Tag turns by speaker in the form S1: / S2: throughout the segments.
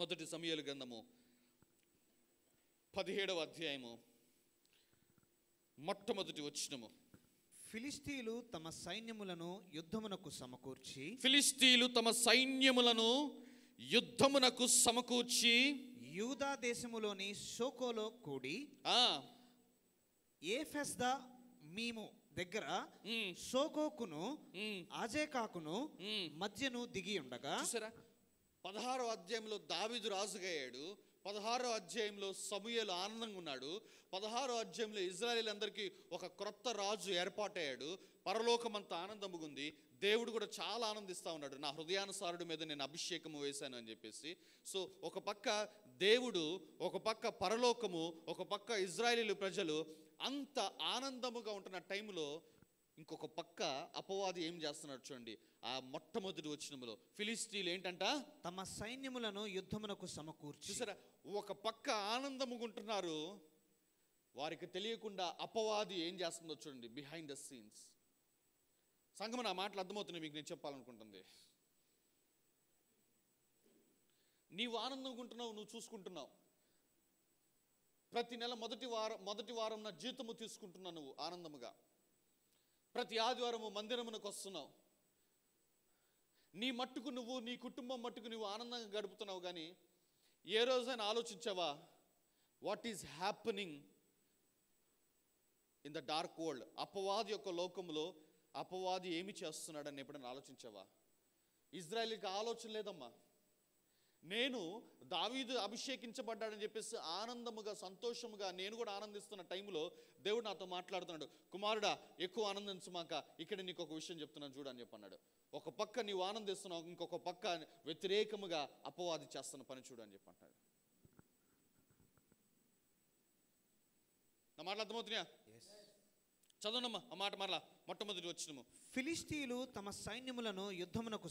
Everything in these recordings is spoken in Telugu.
S1: మొదటి సమూయేలు గ్రంథము 17వ అధ్యాయము మొట్టమొదటి వచనము.
S2: ఫిలిష్తీయులు తమ సైన్యములను యుద్ధమునకు సమకూర్చి యూదా దేశములోని సోకోలో కూడి ఏఫెస్దా మీము దగ్గర సోకోకును అజేకాకును మధ్యను దిగి ఉండగా.
S1: చూసారా, 16వ అధ్యాయంలో దావీదు రాజుగా అయ్యాడు. 16వ అధ్యాయంలో సమూయేలు ఆనందంగా ఉన్నాడు. 16వ అధ్యాయంలో ఇజ్రాయేలీలందరికీ ఒక క్రొత్త రాజు ఏర్పాటయ్యాడు. పరలోకమంతా ఆనందముగా ఉంది. దేవుడు కూడా చాలా ఆనందిస్తూ ఉన్నాడు. నా హృదయానుసారుడి మీద నేను అభిషేకము వేశాను అని చెప్పేసి. సో ఒక పక్క దేవుడు, ఒక పక్క పరలోకము, ఒక పక్క ఇజ్రాయేలీలు ప్రజలు అంత ఆనందముగా ఉంటున్న టైంలో ఇంకొక పక్క అపవాది ఏం చేస్తున్నాడు చూడండి. ఆ మొట్టమొదటి వచనములో ఫిలిష్తీయులు ఏంటంట,
S2: తమ సైన్యములను యుద్ధమునకు సమకూర్చి.
S1: చూసారా, ఒక పక్క ఆనందముగా ఉంటున్నారు, వారికి తెలియకుండా అపవాది ఏం చేస్తుందో చూడండి బిహైండ్ ద సీన్స్. సంగమ, నా మాటలు అర్థమవుతున్నాయి మీకు నేను చెప్పాలనుకుంటుంది. నీవు ఆనందంగా ఉంటున్నావు, నువ్వు చూసుకుంటున్నావు. ప్రతి నెల మొదటి వారం నా జీతము తీసుకుంటున్నావు నువ్వు ఆనందముగా. ప్రతి ఆదివారము మందిరమునకు వస్తున్నావు. నీ మట్టుకు నువ్వు, నీ కుటుంబం మట్టుకు నువ్వు ఆనందంగా గడుపుతున్నావు. కానీ ఏ రోజైనా ఆలోచించావా what is happening in the dark world? అపవాది యొక్క లోకంలో అపవాది ఏమి చేస్తున్నాడని ఎప్పుడైనా ఆలోచించావా? ఇజ్రాయేలుకి ఆలోచన లేదమ్మా. నేను దావీదు అభిషేకించబడ్డాడని చెప్పేసి ఆనందముగా, సంతోషముగా నేను కూడా ఆనందిస్తున్న టైంలో దేవుడు నాతో మాట్లాడుతున్నాడు. కుమారుడా, ఎక్కువ ఆనందించమాక, ఇక్కడ నీకు ఒక విషయం చెప్తున్నాను చూడని చెప్పన్నాడు. ఒక పక్క నీవు ఆనందిస్తున్నావు, ఇంకొక పక్క వ్యతిరేకముగా అపవాది చేస్తున్న పని చూడు అని చెప్పంటాడు. నా మాటలు అర్థమవుతున్నాయా? చదవనమ్మా ఆ మాట మరలా. మొట్టమొదటి వచనము.
S2: ఫిలిష్తీయులు తమ సైన్యములను యుద్ధమునకు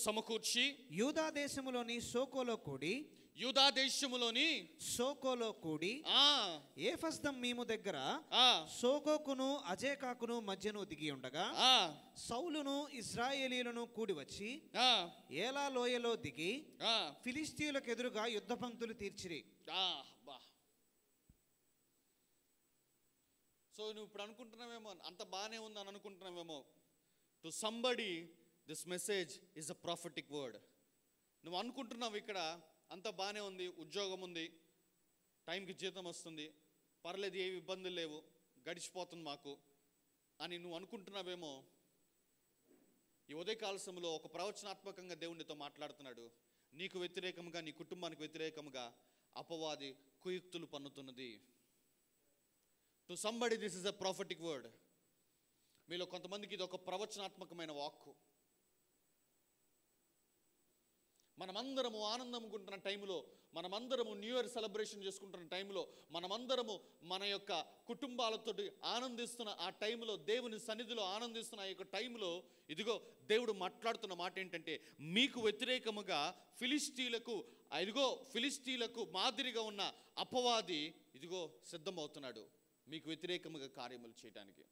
S2: సమకూర్చి యూదా దేశములోని సోకోలో కూడి ఏఫెస్దం మీము దగ్గర సోకోకును అజేకాకును మధ్యను దిగి ఉండగా. సౌలును ఇశ్రాయేలీయులను కూడి వచ్చి ఏలా లోయలో దిగి ఫిలిష్తీయులకు ఎదురుగా యుద్ధ పంక్తులు తీర్చిరి.
S1: సో నువ్వు ఇప్పుడు అనుకుంటున్నావేమో అంత బాగానే ఉందని అనుకుంటున్నావేమో. To somebody this message is a prophetic word. నువ్వు అనుకుంటున్నావు ఇక్కడ అంత బాగానే ఉంది, ఉద్యోగం ఉంది, టైంకి జీతం వస్తుంది, పర్లేదు, ఏవి ఇబ్బందులు లేవు, గడిచిపోతుంది మాకు అని నువ్వు అనుకుంటున్నావేమో. ఈ ఉదయకాల సమయంలో ఒక ప్రవచనాత్మకంగా దేవునితో మాట్లాడుతున్నాడు. నీకు వ్యతిరేకంగా, నీ కుటుంబానికి వ్యతిరేకంగా అపవాది కుయుక్తులు పన్నుతున్నది. To somebody this is a prophetic word. మీలో కొంతమందికి ఇది ఒక ప్రవచనాత్మకమైన వాక్కు. మనమందరము ఆనందంగా ఉంటున్న టైంలో, మనమందరము న్యూ ఇయర్ సెలబ్రేషన్ చేసుకుంటున్న టైంలో, మనమందరము మన యొక్క కుటుంబాలతోటి ఆనందిస్తున్న ఆ టైంలో, దేవుని సన్నిధిలో ఆనందిస్తున్న ఆ యొక్క టైంలో, ఇదిగో దేవుడు మాట్లాడుతున్న మాట ఏంటంటే, మీకు వ్యతిరేకముగా ఫిలిష్తీయులకు మాదిరిగా ఉన్న అపవాది ఇదిగో సిద్ధమవుతున్నాడు మీకు వ్యతిరేకముగా కార్యములు చేయడానికి.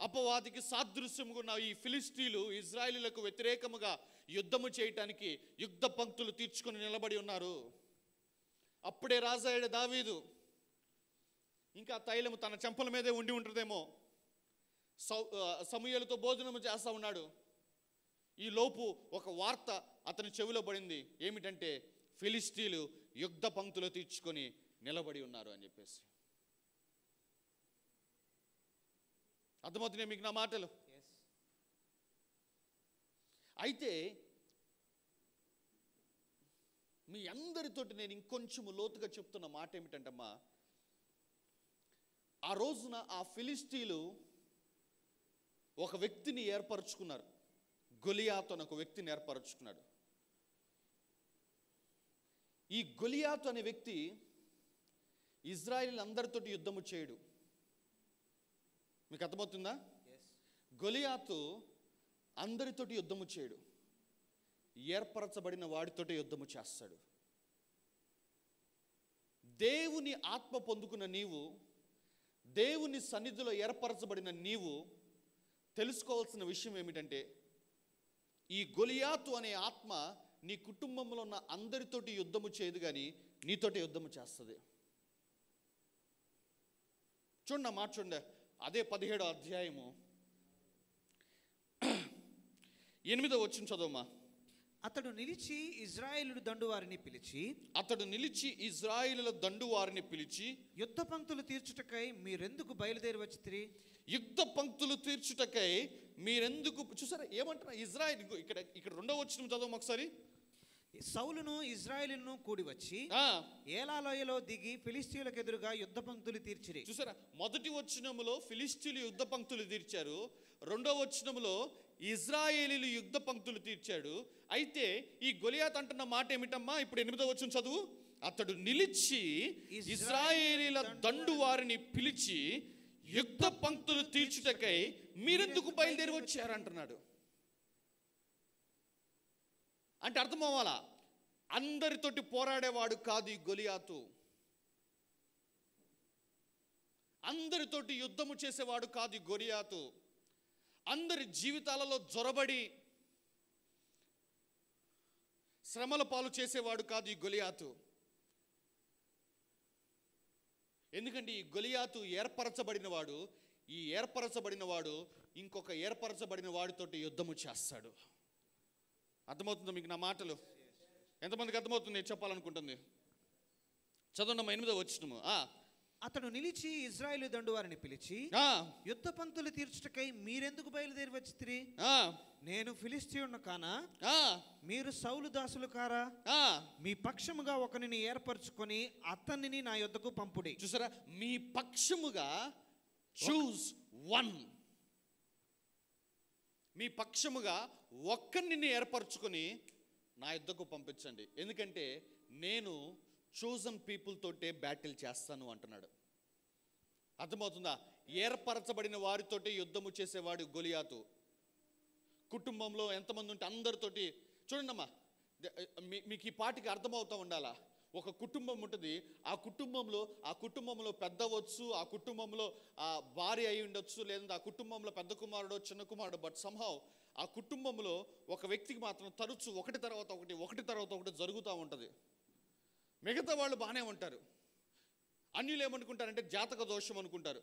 S1: అపవాదికి సాదృశ్యముగా ఉన్న ఈ ఫిలిష్తీయులు ఇజ్రాయేలీలకు వ్యతిరేకముగా యుద్ధము చేయటానికి యుద్ధ పంక్తులు తీర్చుకొని నిలబడి ఉన్నారు. అప్పుడే రాజాయుడు దావీదు ఇంకా తైలము తన చెంపల మీదే ఉండి ఉంటుందేమో. సమూయేలుతో భోజనము చేస్తూ ఉన్నాడు. ఈ లోపు ఒక వార్త అతని చెవిలో పడింది. ఏమిటంటే ఫిలిష్తీయులు యుద్ధ పంక్తులు తీర్చుకొని నిలబడి ఉన్నారు అని చెప్పేసి. అర్థమవుతున్నాయి మీకు నా మాటలు? అయితే మీ అందరితోటి నేను ఇంకొంచెము లోతుగా చెప్తున్న మాట ఏమిటంటమ్మా, ఆ రోజున ఆ ఫిలిష్తీయులు ఒక వ్యక్తిని ఏర్పరచుకున్నారు. గొలియాతు అనే ఒక వ్యక్తిని ఏర్పరచుకున్నాడు. ఈ గొలియాతు అనే వ్యక్తి ఇజ్రాయేల్ అందరితోటి యుద్ధము చేయడు. మీకు అర్థమవుతుందా? గొలియాతు అందరితోటి యుద్ధము చేయడు, ఏర్పరచబడిన వాడితోటి యుద్ధము చేస్తాడు. దేవుని ఆత్మ పొందుకున్న నీవు, దేవుని సన్నిధిలో ఏర్పరచబడిన నీవు తెలుసుకోవాల్సిన విషయం ఏమిటంటే, ఈ గొలియాతు అనే ఆత్మ నీ కుటుంబంలో ఉన్న అందరితోటి యుద్ధము చేయదు, కానీ నీతోటి యుద్ధము చేస్తుంది. చూడండి మాట చూడండి, అదే 17వ అధ్యాయము 8వ వచనం చదవమ్మా.
S2: అతడు నిలిచి ఇజ్రాయేలు దండు వారిని పిలిచి యుద్ధ పంక్తులు తీర్చుటకై మీరెందుకు బయలుదేరి వచ్చితిరి?
S1: యుద్ధ పంక్తులు తీర్చుటకై మీరెందుకు, చూసారా ఏమంటున్నా? ఇజ్రాయిల్, ఇక్కడ 2వ వచనం చదవం ఒకసారి.
S2: సౌలును ఇజ్రాయేలును కూడి వచ్చి ఏలా లోయలో దిగి ఫిలిష్తీయులకు ఎదురుగా యుద్ధ పంక్తులు తీర్చిరి.
S1: చూసారా, మొదటి వచనములో ఫిలిష్తీయులు యుద్ధ పంక్తులు తీర్చారు, 2వ వచనములో ఇజ్రాయేలీలు యుద్ధ పంక్తులు తీర్చాడు. అయితే ఈ గొలియాతు అంటున్న మాట ఏమిటమ్మా? ఇప్పుడు 8వ వచనం చదువు. అతడు నిలిచి ఇజ్రాయేలీల దండు వారిని పిలిచి యుద్ధ పంక్తులు తీర్చుటకై మీరెందుకు బయలుదేరి వచ్చారంటున్నాడు. అంటే అర్థం అవ్వాలా, అందరితోటి పోరాడేవాడు కాదు ఈ గొలియాతు, అందరితోటి యుద్ధము చేసేవాడు కాదు ఈ గొలియాతు, అందరి జీవితాలలో జొరబడి శ్రమల పాలు చేసేవాడు కాదు ఈ గొలియాతు. ఎందుకంటే ఈ గొలియాతు ఏర్పరచబడినవాడు, ఈ ఏర్పరచబడినవాడు ఇంకొక ఏర్పరచబడిన వాడితోటి యుద్ధము చేస్తాడు. అర్థమవుతుందా మీకు నా మాటలు? ఎంతమందికి అర్థమవుతుంది నేను చెప్పాలనుకుంటుంది? చదవండి 8వ వచనము.
S2: అతడు నిలిచి ఇజ్రాయేలు దండు వారిని పిలిచి యుద్ధ పంక్తులు తీర్చుటకై మీరెందుకు బయలుదేరి వచ్చితిరి? నేను ఫిలిష్తీయుడును కానా? మీరు సౌలు దాసులు కారా? మీ పక్షముగా ఒకనిని ఏర్పరచుకొని అతనిని నా యొద్దకు పంపుడి.
S1: చూసారా, మీ పక్షముగా, చూస్ వన్, మీ పక్షముగా ఒక్కరిని ఏర్పరచుకొని నా యుద్ధకు పంపించండి. ఎందుకంటే నేను చోజన్ పీపుల్ తోటే బ్యాటిల్ చేస్తాను అంటున్నాడు. అర్థమవుతుందా? ఏర్పరచబడిన వారితోటి యుద్ధము చేసేవాడు గొలియాతు. కుటుంబంలో ఎంతమంది ఉంటే అందరితోటి, చూడండి అమ్మా, మీకు ఈ పాటికి అర్థమవుతూ ఉండాలా. ఒక కుటుంబం ఉంటుంది, ఆ కుటుంబంలో పెద్ద అవ్వచ్చు, ఆ కుటుంబంలో ఆ భార్య అయి ఉండొచ్చు, లేదంటే ఆ కుటుంబంలో పెద్ద కుమారుడు చిన్న కుమారుడు, బట్ సంహౌ ఆ కుటుంబంలో ఒక వ్యక్తికి మాత్రం తరచు ఒకటి తర్వాత ఒకటి జరుగుతూ ఉంటుంది. మిగతా వాళ్ళు బాగానే ఉంటారు. అన్యులు ఏమనుకుంటారంటే జాతక దోషం అనుకుంటారు,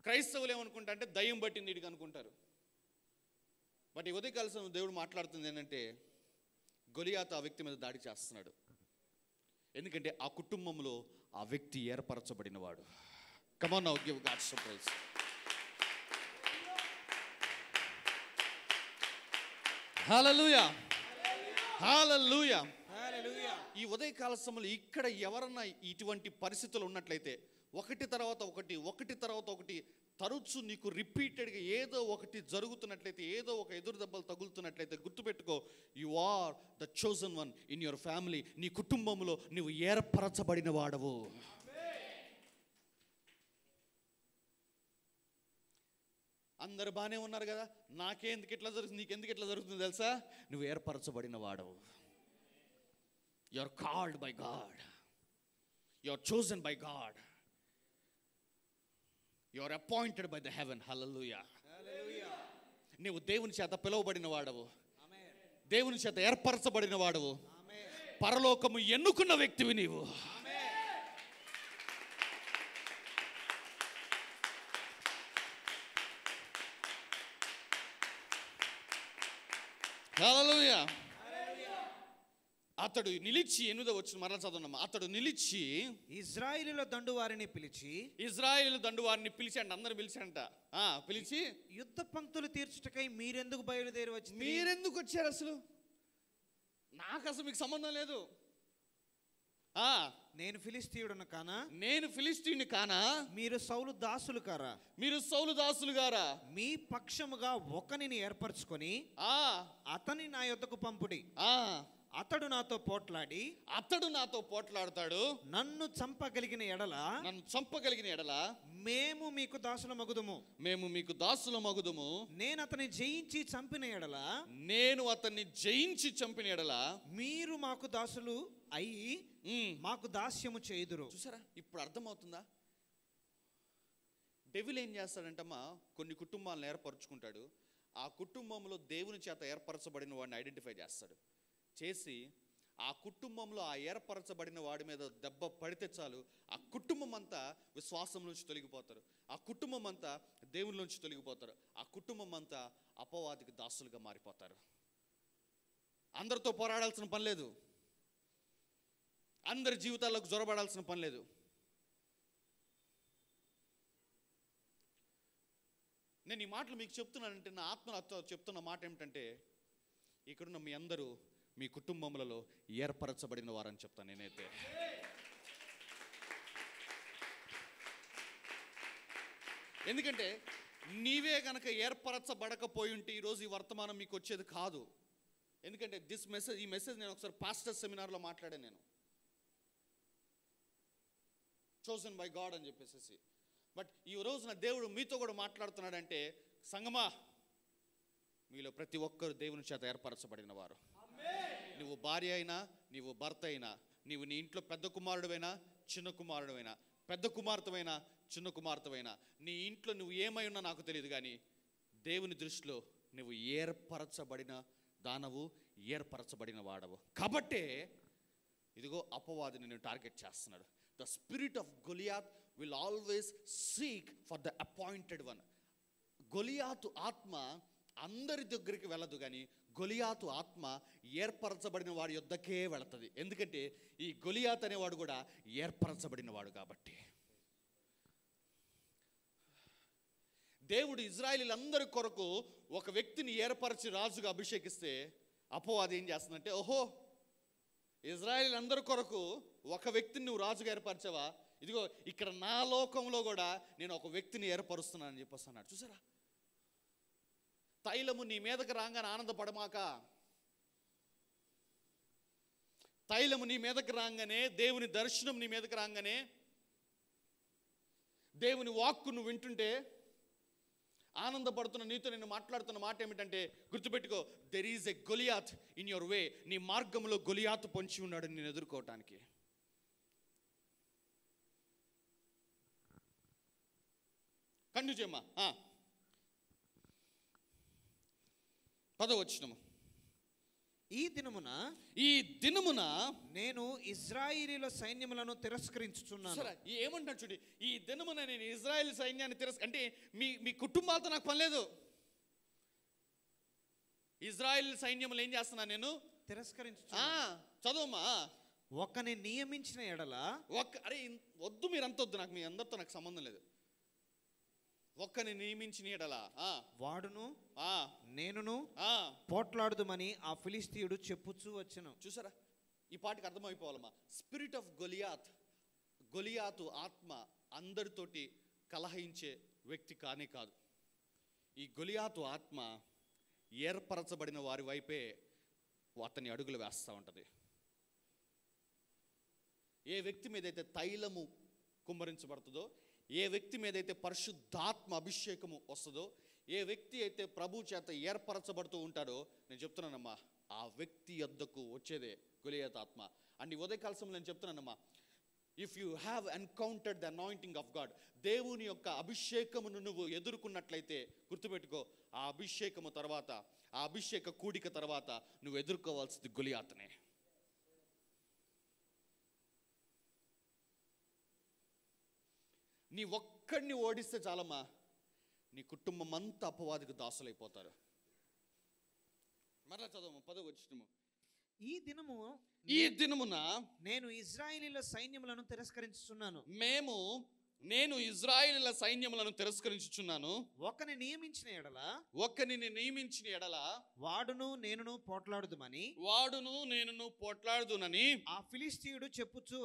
S1: క్రైస్తవులు ఏమనుకుంటారంటే దయ్యం పట్టింది వీడికి అనుకుంటారు. బట్ ఈ ఉదయకాలం దేవుడు మాట్లాడుతుంది ఏంటంటే గొలియాతు ఆ వ్యక్తి మీద దాడి చేస్తున్నాడు. ఎందుకంటే ఆ కుటుంబంలో ఆ వ్యక్తి ఏర్పరచబడినవాడు. Come on now, give God some praise. Hallelujah, hallelujah. ఈ ఉదయకాల సమయంలో ఇక్కడ ఎవరన్నా ఇటువంటి పరిస్థితులు ఉన్నట్లయితే ఒకటి తర్వాత ఒకటి తరచు నీకు రిపీటెడ్గా ఏదో ఒకటి జరుగుతున్నట్లయితే, ఏదో ఒక ఎదురు దెబ్బలు తగులుతున్నట్లయితే గుర్తుపెట్టుకో, you are the chosen one in your family. నీ కుటుంబంలో నువ్వు ఏర్పరచబడిన వాడవు. అందరు బాగానే ఉన్నారు కదా, నాకెందుకు ఇట్లా జరుగుతుంది, నీకెందుకు ఇట్లా జరుగుతుంది తెలుసా? నువ్వు ఏర్పరచబడిన వాడవు. You are called by God, you are chosen by God, you are appointed by the heaven. Hallelujah. నీవు దేవుని చేత పిలువబడిన వాడవు, దేవుని చేత ఏర్పరచబడిన వాడవు, పరలోకము ఎన్నుకున్న వ్యక్తివి నీవు. హల్లెలూయా. అతడు నిలిచి, 8వ వచనం మరలా చదవనమ్మా. అతడు నిలిచి
S2: ఇజ్రాయేలీల దండు వారిని పిలిచి
S1: అంటే అందరు పిలిచాడంట. పిలిచి
S2: యుద్ధ పంక్తులు తీర్చుటకై మీరెందుకు బయలుదేరి వచ్చి?
S1: మీరెందుకు వచ్చారు అసలు? నాకు అసలు మీకు సంబంధం లేదు.
S2: నేను ఫిలిష్తీయుడును కానా?
S1: నేను ఫిలిష్తీయుని కానా?
S2: మీరు సౌలు దాసులు కారా?
S1: మీరు సౌలు దాసులు గారా?
S2: మీ పక్షముగా ఒకనిని ఏర్పరచుకొని అతని నా యొద్దకు పంపుడి. అతడు నాతో పోట్లాడతాడు. నన్ను చంపగలిగిన ఎడల మేము మీకు దాసుల మగుదుము. నేను అతన్ని జయించి చంపిన ఎడల మీరు మాకు దాసులు అయ్యి మాకు దాస్యము చేయుదురు.
S1: చూసారా, ఇప్పుడు అర్థమవుతుందా? డెవిల్ ఏం చేస్తాడంటమ్మా, కొన్ని కుటుంబాలను ఏర్పరచుకుంటాడు. ఆ కుటుంబంలో దేవుని చేత ఏర్పరచబడిన వాడిని ఐడెంటిఫై చేస్తాడు. చేసి ఆ కుటుంబంలో ఆ ఏర్పరచబడిన వాడి మీద దెబ్బ పడితే చాలు, ఆ కుటుంబం అంతా విశ్వాసం నుంచి తొలగిపోతారు, ఆ కుటుంబం అంతా దేవుని నుంచి తొలగిపోతారు, ఆ కుటుంబం అంతా అపవాదికి దాసులుగా మారిపోతారు. అందరితో పోరాడాల్సిన పని లేదు, అందరి జీవితాల్లోకి జొరబడాల్సిన పని లేదు. నేను ఈ మాటలు మీకు చెప్తున్నానంటే నా ఆత్మతో చెప్తున్న మాట ఏమిటంటే, ఇక్కడున్న మీ అందరూ మీ కుటుంబములలో ఏర్పరచబడిన వారని చెప్తాను నేనైతే. ఎందుకంటే నీవే గనక ఏర్పరచబడకపోయి ఉంటే ఈరోజు ఈ వర్తమానం మీకు వచ్చేది కాదు. ఎందుకంటే ఈ మెసేజ్ నేను ఒకసారి పాస్టర్ సెమినార్లో మాట్లాడాను. నేను చోసన్ బై గాడ్ అని చెప్పేసి. బట్ ఈ రోజున దేవుడు మీతో కూడా మాట్లాడుతున్నాడంటే, సంగమా, మీలో ప్రతి ఒక్కరు దేవుని చేత ఏర్పరచబడిన వారు. నువ్వు భార్య అయినా, నీవు భర్త అయినా, నీవు నీ ఇంట్లో పెద్ద కుమారుడువైనా చిన్న కుమారుడువైనా, పెద్ద కుమార్తెవైనా చిన్న కుమార్తెవైనా, నీ ఇంట్లో నువ్వు ఏమై ఉన్నా నాకు తెలియదు, కానీ దేవుని దృష్టిలో నువ్వు ఏర్పరచబడిన దానవు, ఏర్పరచబడిన వాడవు. కాబట్టే ఇదిగో అపవాది నిన్ను టార్గెట్ చేస్తున్నాడు. The spirit of Goliath will always seek for the appointed one. గొలియాతు ఆత్మ అందరి దగ్గరికి వెళ్ళదు, కానీ గొలియాతు ఆత్మ ఏర్పరచబడిన వాడి యొద్దకే వెళుతుంది. ఎందుకంటే ఈ గొలియాత్ అనేవాడు కూడా ఏర్పరచబడిన వాడు కాబట్టి. దేవుడు ఇజ్రాయేలీలందరి కొరకు ఒక వ్యక్తిని ఏర్పరిచి రాజుగా అభిషేకిస్తే, అపవాది ఏం చేస్తుందంటే, ఓహో, ఇజ్రాయేలీలందరి కొరకు ఒక వ్యక్తిని నువ్వు రాజుగా ఏర్పరచావా, ఇదిగో ఇక్కడ నా లోకంలో కూడా నేను ఒక వ్యక్తిని ఏర్పరుస్తున్నానని చెప్పేసి అన్నాడు. చూసారా, తైలము నీ మీదకి రాగానే ఆనందపడమాక. తైలము నీ మీదకి రాగానే, దేవుని దర్శనం నీ మీదకి రాగానే, దేవుని వాక్కు నువ్వు వింటుంటే ఆనందపడుతున్న నీతో నేను మాట్లాడుతున్న మాట ఏమిటంటే, గుర్తుపెట్టుకో, there is a Goliath in your way. నీ మార్గంలో గొలియాతు పొంచి ఉన్నాడు నేను ఎదుర్కోవటానికి. కంటిన్యూ చేయమ్మా. 10వ వచనము.
S2: ఈ దినమున నేను ఇజ్రాయేలీల సైన్యములను తిరస్కరించుచున్నాను.
S1: ఏమంటాడు చూడండి, ఈ దినమున నేను ఇజ్రాయేల్ సైన్యాన్ని అంటే మీ కుటుంబాలతో నాకు పని లేదు. ఇజ్రాయేల్ సైన్యములు ఏం చేస్తున్నా నేను
S2: తిరస్కరించుచున్నాను.
S1: చదవమ్మా.
S2: ఒకని నియమించిన ఎడల,
S1: అరే వద్దు, మీరు అంత వద్దు, నాకు మీ అందరితో నాకు సంబంధం లేదు. ఒక్కని నియమించిన ఎడల
S2: వాడును నేనును పోట్లాడుదుమని ఆ ఫిలిస్తీయుడు చెప్పుచూ వచ్చెను.
S1: చూసారా, ఈ పాటికి అర్థమైపోవాలమ్మా. స్పిరిట్ ఆఫ్ గొలియాతు ఆత్మ అందరితోటి కలహించే వ్యక్తి కానే కాదు. ఈ గొలియాతు ఆత్మ ఏర్పరచబడిన వారి వైపే అతని అడుగులు వేస్తూ ఉంటుంది. ఏ వ్యక్తి మీదైతే తైలము కుమ్మరించబడుతుందో, ఏ వ్యక్తి మీదైతే పరిశుద్ధాత్మ అభిషేకము వస్తుందో, ఏ వ్యక్తి అయితే ప్రభు చేత ఏర్పరచబడుతూ ఉంటాడో, నేను చెప్తున్నానమ్మా, ఆ వ్యక్తి యొద్దకు వచ్చేదే గొలియాతు ఆత్మ. అండ్ ఈ ఉదయకాల సమయంలో నేను చెప్తున్నానమ్మా, if you have encountered the anointing of God, దేవుని యొక్క అభిషేకమును నువ్వు ఎదుర్కొన్నట్లయితే, గుర్తుపెట్టుకో, ఆ అభిషేకము తర్వాత, ఆ అభిషేక కూడిక తర్వాత నువ్వు ఎదుర్కోవాల్సింది గొలియాతునే. నీ ఒక్కడిని ఓడిస్తే చాలమ్మా, నీ కుటుంబం అంతా అపవాదికి దాసులైపోతారు. మరలా చదవము 10వ వచనము. ఈ దినమున
S2: నేను ఇజ్రాయేలీల సైన్యములను తిరస్కరించుచున్నాను.
S1: నేను ఇజ్రాయేలీల సైన్యములను తిరస్కరించుచున్నాను.
S2: ఒకని నియమించిన ఎడల వాడును నేనును పోట్లాడుదునని ఆ ఫిలిస్తీయుడు చెప్పుచూ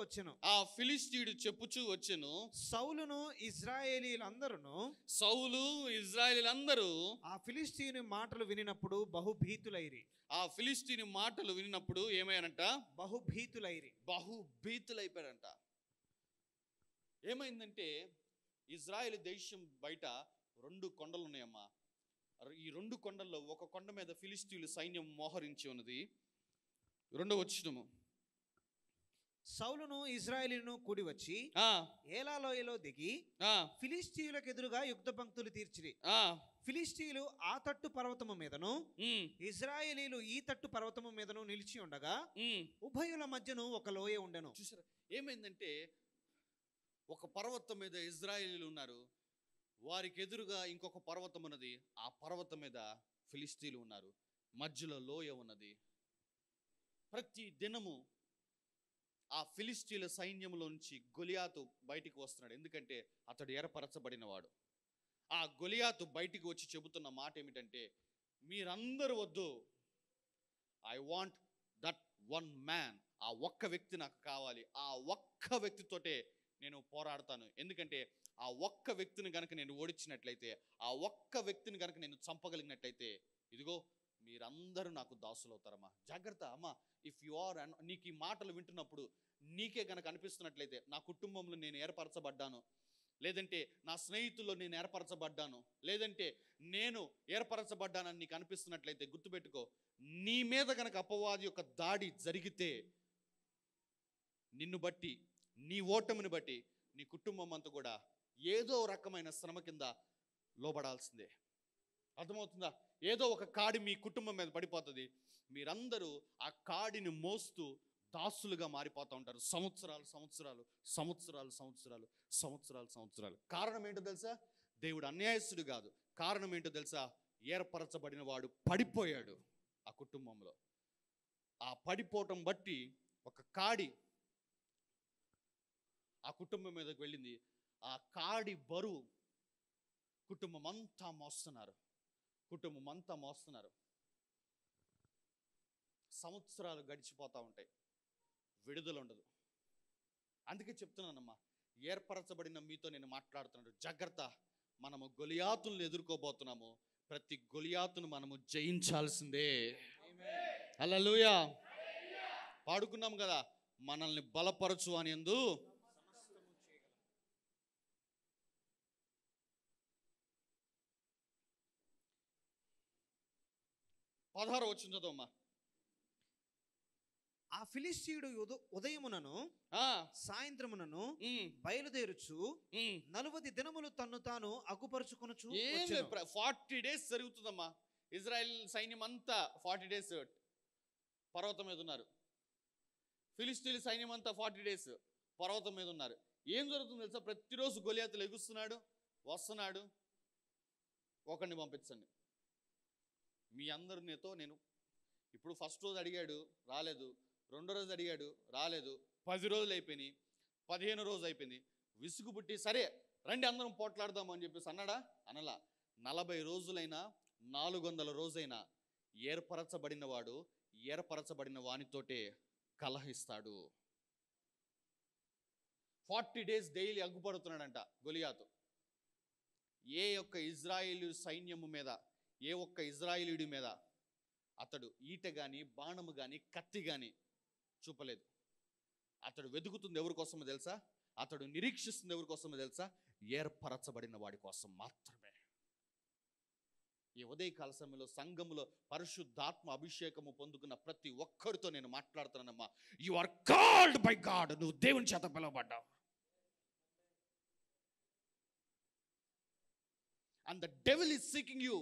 S2: వచ్చెను. సౌలు ఇజ్రాయేలీలందరూ ఆ ఫిలిస్తీయుని మాటలు వినినప్పుడు బహుభీతులైరి.
S1: ఆ ఫిలిస్తీని మాటలు వినినప్పుడు ఏమయ్యారంట? బహుభీతులైపోయారంట. ఏమైందంటే, ఇజ్రాయెల్ దేశం బయట 2 కొండలు ఉన్నాయమ్మా. ఈ 2 కొండల్లో ఒక కొండ మీద ఫిలిస్తీయుల సైన్యం మోహరించి ఉన్నది. 2వ వచనము.
S2: సౌలును ఇశ్రాయేలీయులను కూడి వచ్చి ఏలా లోయలో దిగి ఫిలిష్తీయులకు ఎదురుగా యుద్ధ పంక్తులు తీర్చిరి. ఫిలిష్తీయులు ఆ తట్టు పర్వతము మీదను ఇశ్రాయేలీయులు ఈ తట్టు పర్వతము మీదను నిలిచి ఉండగా ఉభయుల మధ్యను ఒక లోయ ఉండెను.
S1: చూసారా ఏమైందంటే, ఒక పర్వతం మీద ఇశ్రాయేలీయులు ఉన్నారు, వారికి ఎదురుగా ఇంకొక పర్వతం ఉన్నది, ఆ పర్వతం మీద ఫిలిష్తీయులు ఉన్నారు, మధ్యలో లోయ ఉన్నది. ప్రతి దినము ఆ ఫిలిష్తీయుల సైన్యంలో నుంచి గొలియాతు బయటికి వస్తున్నాడు. ఎందుకంటే అతడు ఏర్పరచబడినవాడు. ఆ గొలియాతు బయటికి వచ్చి చెబుతున్న మాట ఏమిటంటే, మీరందరూ వద్దు, I want that one man, ఆ ఒక్క వ్యక్తి నాకు కావాలి, ఆ ఒక్క వ్యక్తితోటే నేను పోరాడతాను. ఎందుకంటే ఆ ఒక్క వ్యక్తిని కనుక నేను ఓడించినట్లయితే, ఆ ఒక్క వ్యక్తిని కనుక నేను చంపగలిగినట్లయితే, ఇదిగో మీరందరూ నాకు దాసులు అవుతారమ్మా. జాగ్రత్త అమ్మా, ఇఫ్ యు ఆర్, నీకు ఈ మాటలు వింటున్నప్పుడు నీకే కనుక అనిపిస్తున్నట్లయితే, నా కుటుంబంలో నేను ఏర్పరచబడ్డాను, లేదంటే నా స్నేహితుల్లో నేను ఏర్పరచబడ్డాను, లేదంటే నేను ఏర్పరచబడ్డానని నీకు అనిపిస్తున్నట్లయితే గుర్తుపెట్టుకో, నీ మీద కనుక అపవాది యొక్క దాడి జరిగితే, నిన్ను బట్టి, నీ ఓటమిని బట్టి నీ కుటుంబం అంతా కూడా ఏదో రకమైన శ్రమ కింద లోబడాల్సిందే. అర్థమవుతుందా? ఏదో ఒక కాడి మీ కుటుంబం మీద పడిపోతుంది, మీరందరూ ఆ కాడిని మోస్తూ దాసులుగా మారిపోతూ ఉంటారు. సంవత్సరాలు సంవత్సరాలు సంవత్సరాలు సంవత్సరాలు సంవత్సరాలు సంవత్సరాలు. కారణం ఏంటో తెలుసా? దేవుడు అన్యాయస్తుడు కాదు. కారణం ఏంటో తెలుసా? ఏర్పరచబడిన వాడు పడిపోయాడు ఆ కుటుంబంలో. ఆ పడిపోవటం బట్టి ఒక కాడి ఆ కుటుంబం మీదకి వెళ్ళింది. ఆ కాడి బరువు కుటుంబం అంతా మోస్తున్నారు, కుటుంబం అంతా మోస్తున్నారు. సంవత్సరాలు గడిచిపోతూ ఉంటాయి, విడుదల ఉండదు. అందుకే చెప్తున్నానమ్మా, ఏర్పరచబడిన మీతో నేను మాట్లాడుతున్నాను, జాగ్రత్త. మనము గొలియాతులను ఎదుర్కోబోతున్నాము. ప్రతి గొలియాతును మనము జయించాల్సిందే. హల్లెలూయా. పాడుకున్నాం కదా, మనల్ని బలపరచు అని యందు 16వ వచనం చదవమ్మా.
S2: ఆ ఫిలిష్తీయుడు ఉదయమునను సాయంత్రమునను బయలుదేరుచు 40 దినములు తన్ను తాను అగుపరుచుకొనుచు
S1: 40 days జరుగుతుందమ్మా. ఇజ్రాయెల్ సైన్యం అంతా 40 days పర్వతం మీద ఉన్నారు. ఫిలిష్తీయుల సైన్యం అంతా 40 days పర్వతం మీద ఉన్నారు. ఏం జరుగుతుందో తెలుసా? ప్రతిరోజు గొలియాతు ఎగుస్తున్నాడు, వస్తున్నాడు. ఒకరిని పంపించండి, మీ అందరితో నేను ఇప్పుడు ఫస్ట్ రోజు అడిగాడు రాలేదు, రెండో రోజు అడిగాడు రాలేదు, 10 రోజులు అయిపోయినాయి, 15 రోజు అయిపోయింది, విసుగు పుట్టి సరే రండి అందరం పోట్లాడదాము అని చెప్పేసి అన్నాడా? అనలా. 40 రోజులైనా 400 రోజైనా ఏర్పరచబడిన వాడు ఏర్పరచబడిన వానితోటే కలహిస్తాడు. 40 days డైలీ అగ్గుపడుతున్నాడంట గొలియాతు. ఏ ఒక్క ఇజ్రాయేలు సైన్యము మీద, ఏ ఒక్క ఇజ్రాయేలీయుడి మీద అతడు ఈట కానీ బాణము కానీ కత్తి కానీ చూపలేదు. అతడు వెతుకుతుంది ఎవరి కోసమో తెలుసా? అతడు నిరీక్షిస్తుంది ఎవరి కోసమో తెలుసా? ఏర్పరచబడిన వాడి కోసం మాత్రమే. ఈ ఉదయకాల సమయంలో సంఘములో పరిశుద్ధాత్మ అభిషేకము పొందుకున్న ప్రతి ఒక్కరితో నేను మాట్లాడుతున్నానమ్మా. You are called by God. నువ్వు దేవుని చేత పిలువబడ్డావు. And the devil is seeking you.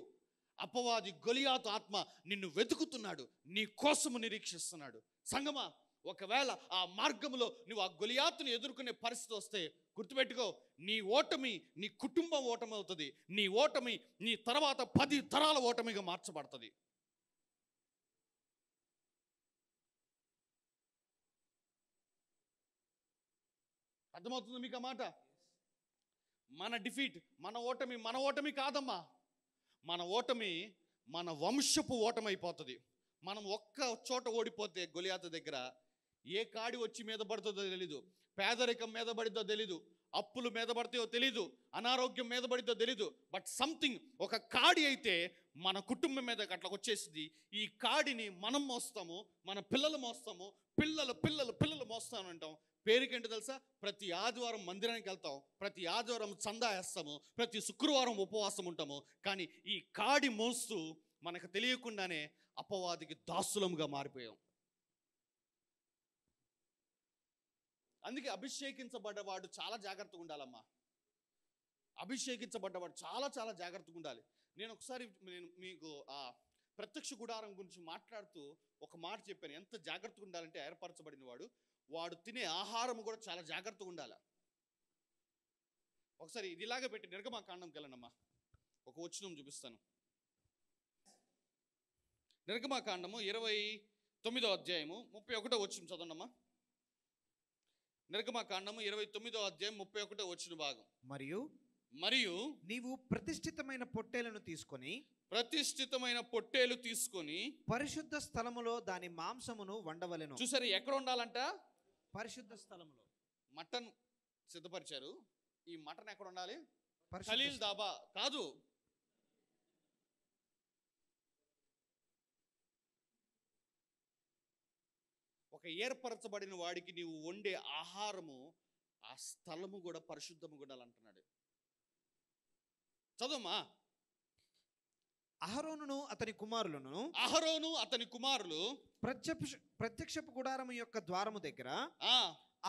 S1: అపవాది గొలియాతు ఆత్మ నిన్ను వెతుకుతున్నాడు, నీ కోసము నిరీక్షిస్తున్నాడు. సంగమా, ఒకవేళ ఆ మార్గంలో నువ్వు ఆ గొలియాతుని ఎదుర్కొనే పరిస్థితి వస్తే గుర్తుపెట్టుకో, నీ ఓటమి నీ కుటుంబం ఓటమి అవుతుంది. నీ ఓటమి నీ తర్వాత 10 తరాల ఓటమిగా మార్చబడుతుంది. అర్థమవుతుంది మీకు ఆ మాట? మన డిఫీట్, మన ఓటమి కాదమ్మా. మన ఓటమి మన వంశపు ఓటమి అయిపోతుంది. మనం ఒక్క చోట ఓడిపోతే గొలియాతు దగ్గర ఏ కాడి వచ్చి మీద పడుతుందో తెలీదు, పేదరికం మీద పడిద్దో తెలీదు, అప్పులు మీద పడతాయో తెలీదు, అనారోగ్యం మీద పడిద్దో తెలీదు. బట్ సంథింగ్, ఒక కాడి అయితే మన కుటుంబం మీద అట్లా వచ్చేసింది. ఈ కాడిని మనం మోస్తాము, మన పిల్లలు మోస్తాము, పిల్లలు మోస్తానంటాం. పేరుకేంటో తెలుసా? ప్రతి ఆదివారం మందిరానికి వెళ్తాం, ప్రతి ఆదివారం చందా వేస్తాము, ప్రతి శుక్రవారం ఉపవాసం ఉంటాము. కానీ ఈ కాడి మోస్తూ మనకు తెలియకుండానే అపవాదికి దాసులముగా మారిపోయాం. అందుకే అభిషేకించబడ్డవాడు చాలా జాగ్రత్తగా ఉండాలమ్మా. అభిషేకించబడ్డవాడు చాలా చాలా జాగ్రత్తగా ఉండాలి. నేను ఒకసారి మీకు ఆ ప్రత్యక్ష గుడారం గురించి మాట్లాడుతూ ఒక మాట చెప్పాను. ఎంత జాగ్రత్తగా ఉండాలంటే ఏర్పరచబడిన వాడు తినే ఆహారం కూడా చాలా జాగ్రత్తగా ఉండాలి. ఒకసారి ఇది ఇలాగే పెట్టి నిర్గమాకాండంకి వెళ్ళండమ్మా, ఒక వచనం చూపిస్తాను. నిర్గమాకాండము 29వ అధ్యాయము 31వ వచనం చదవండమ్మా. నిర్గమాకాండము 29వ అధ్యాయం 31వ వచన భాగం.
S2: మరియు నీవు ప్రతిష్ఠితమైన పొట్టేలను తీసుకొని పరిశుద్ధ స్థలములో దాని మాంసమును వండవలెను.
S1: చూసారు, ఎక్కడ ఉండాలంట?
S2: పరిశుద్ధ స్థలములో.
S1: మటన్ సిద్ధపరిచారు. ఈ మటన్ ఎక్కడ ఉండాలి?
S2: పరిశుద్ధ
S1: ఖలీల్ దాబా కాదు, ఒక ఏర్పరచబడిన వాడికి నీవు వండే ఆహారము, ఆ స్థలము కూడా పరిశుద్ధము కూడా అంటున్నాడు. చదువుమా.
S2: అహరోను అతని కుమారులు ప్రత్యక్షపు గుడారము యొక్క ద్వారము దగ్గర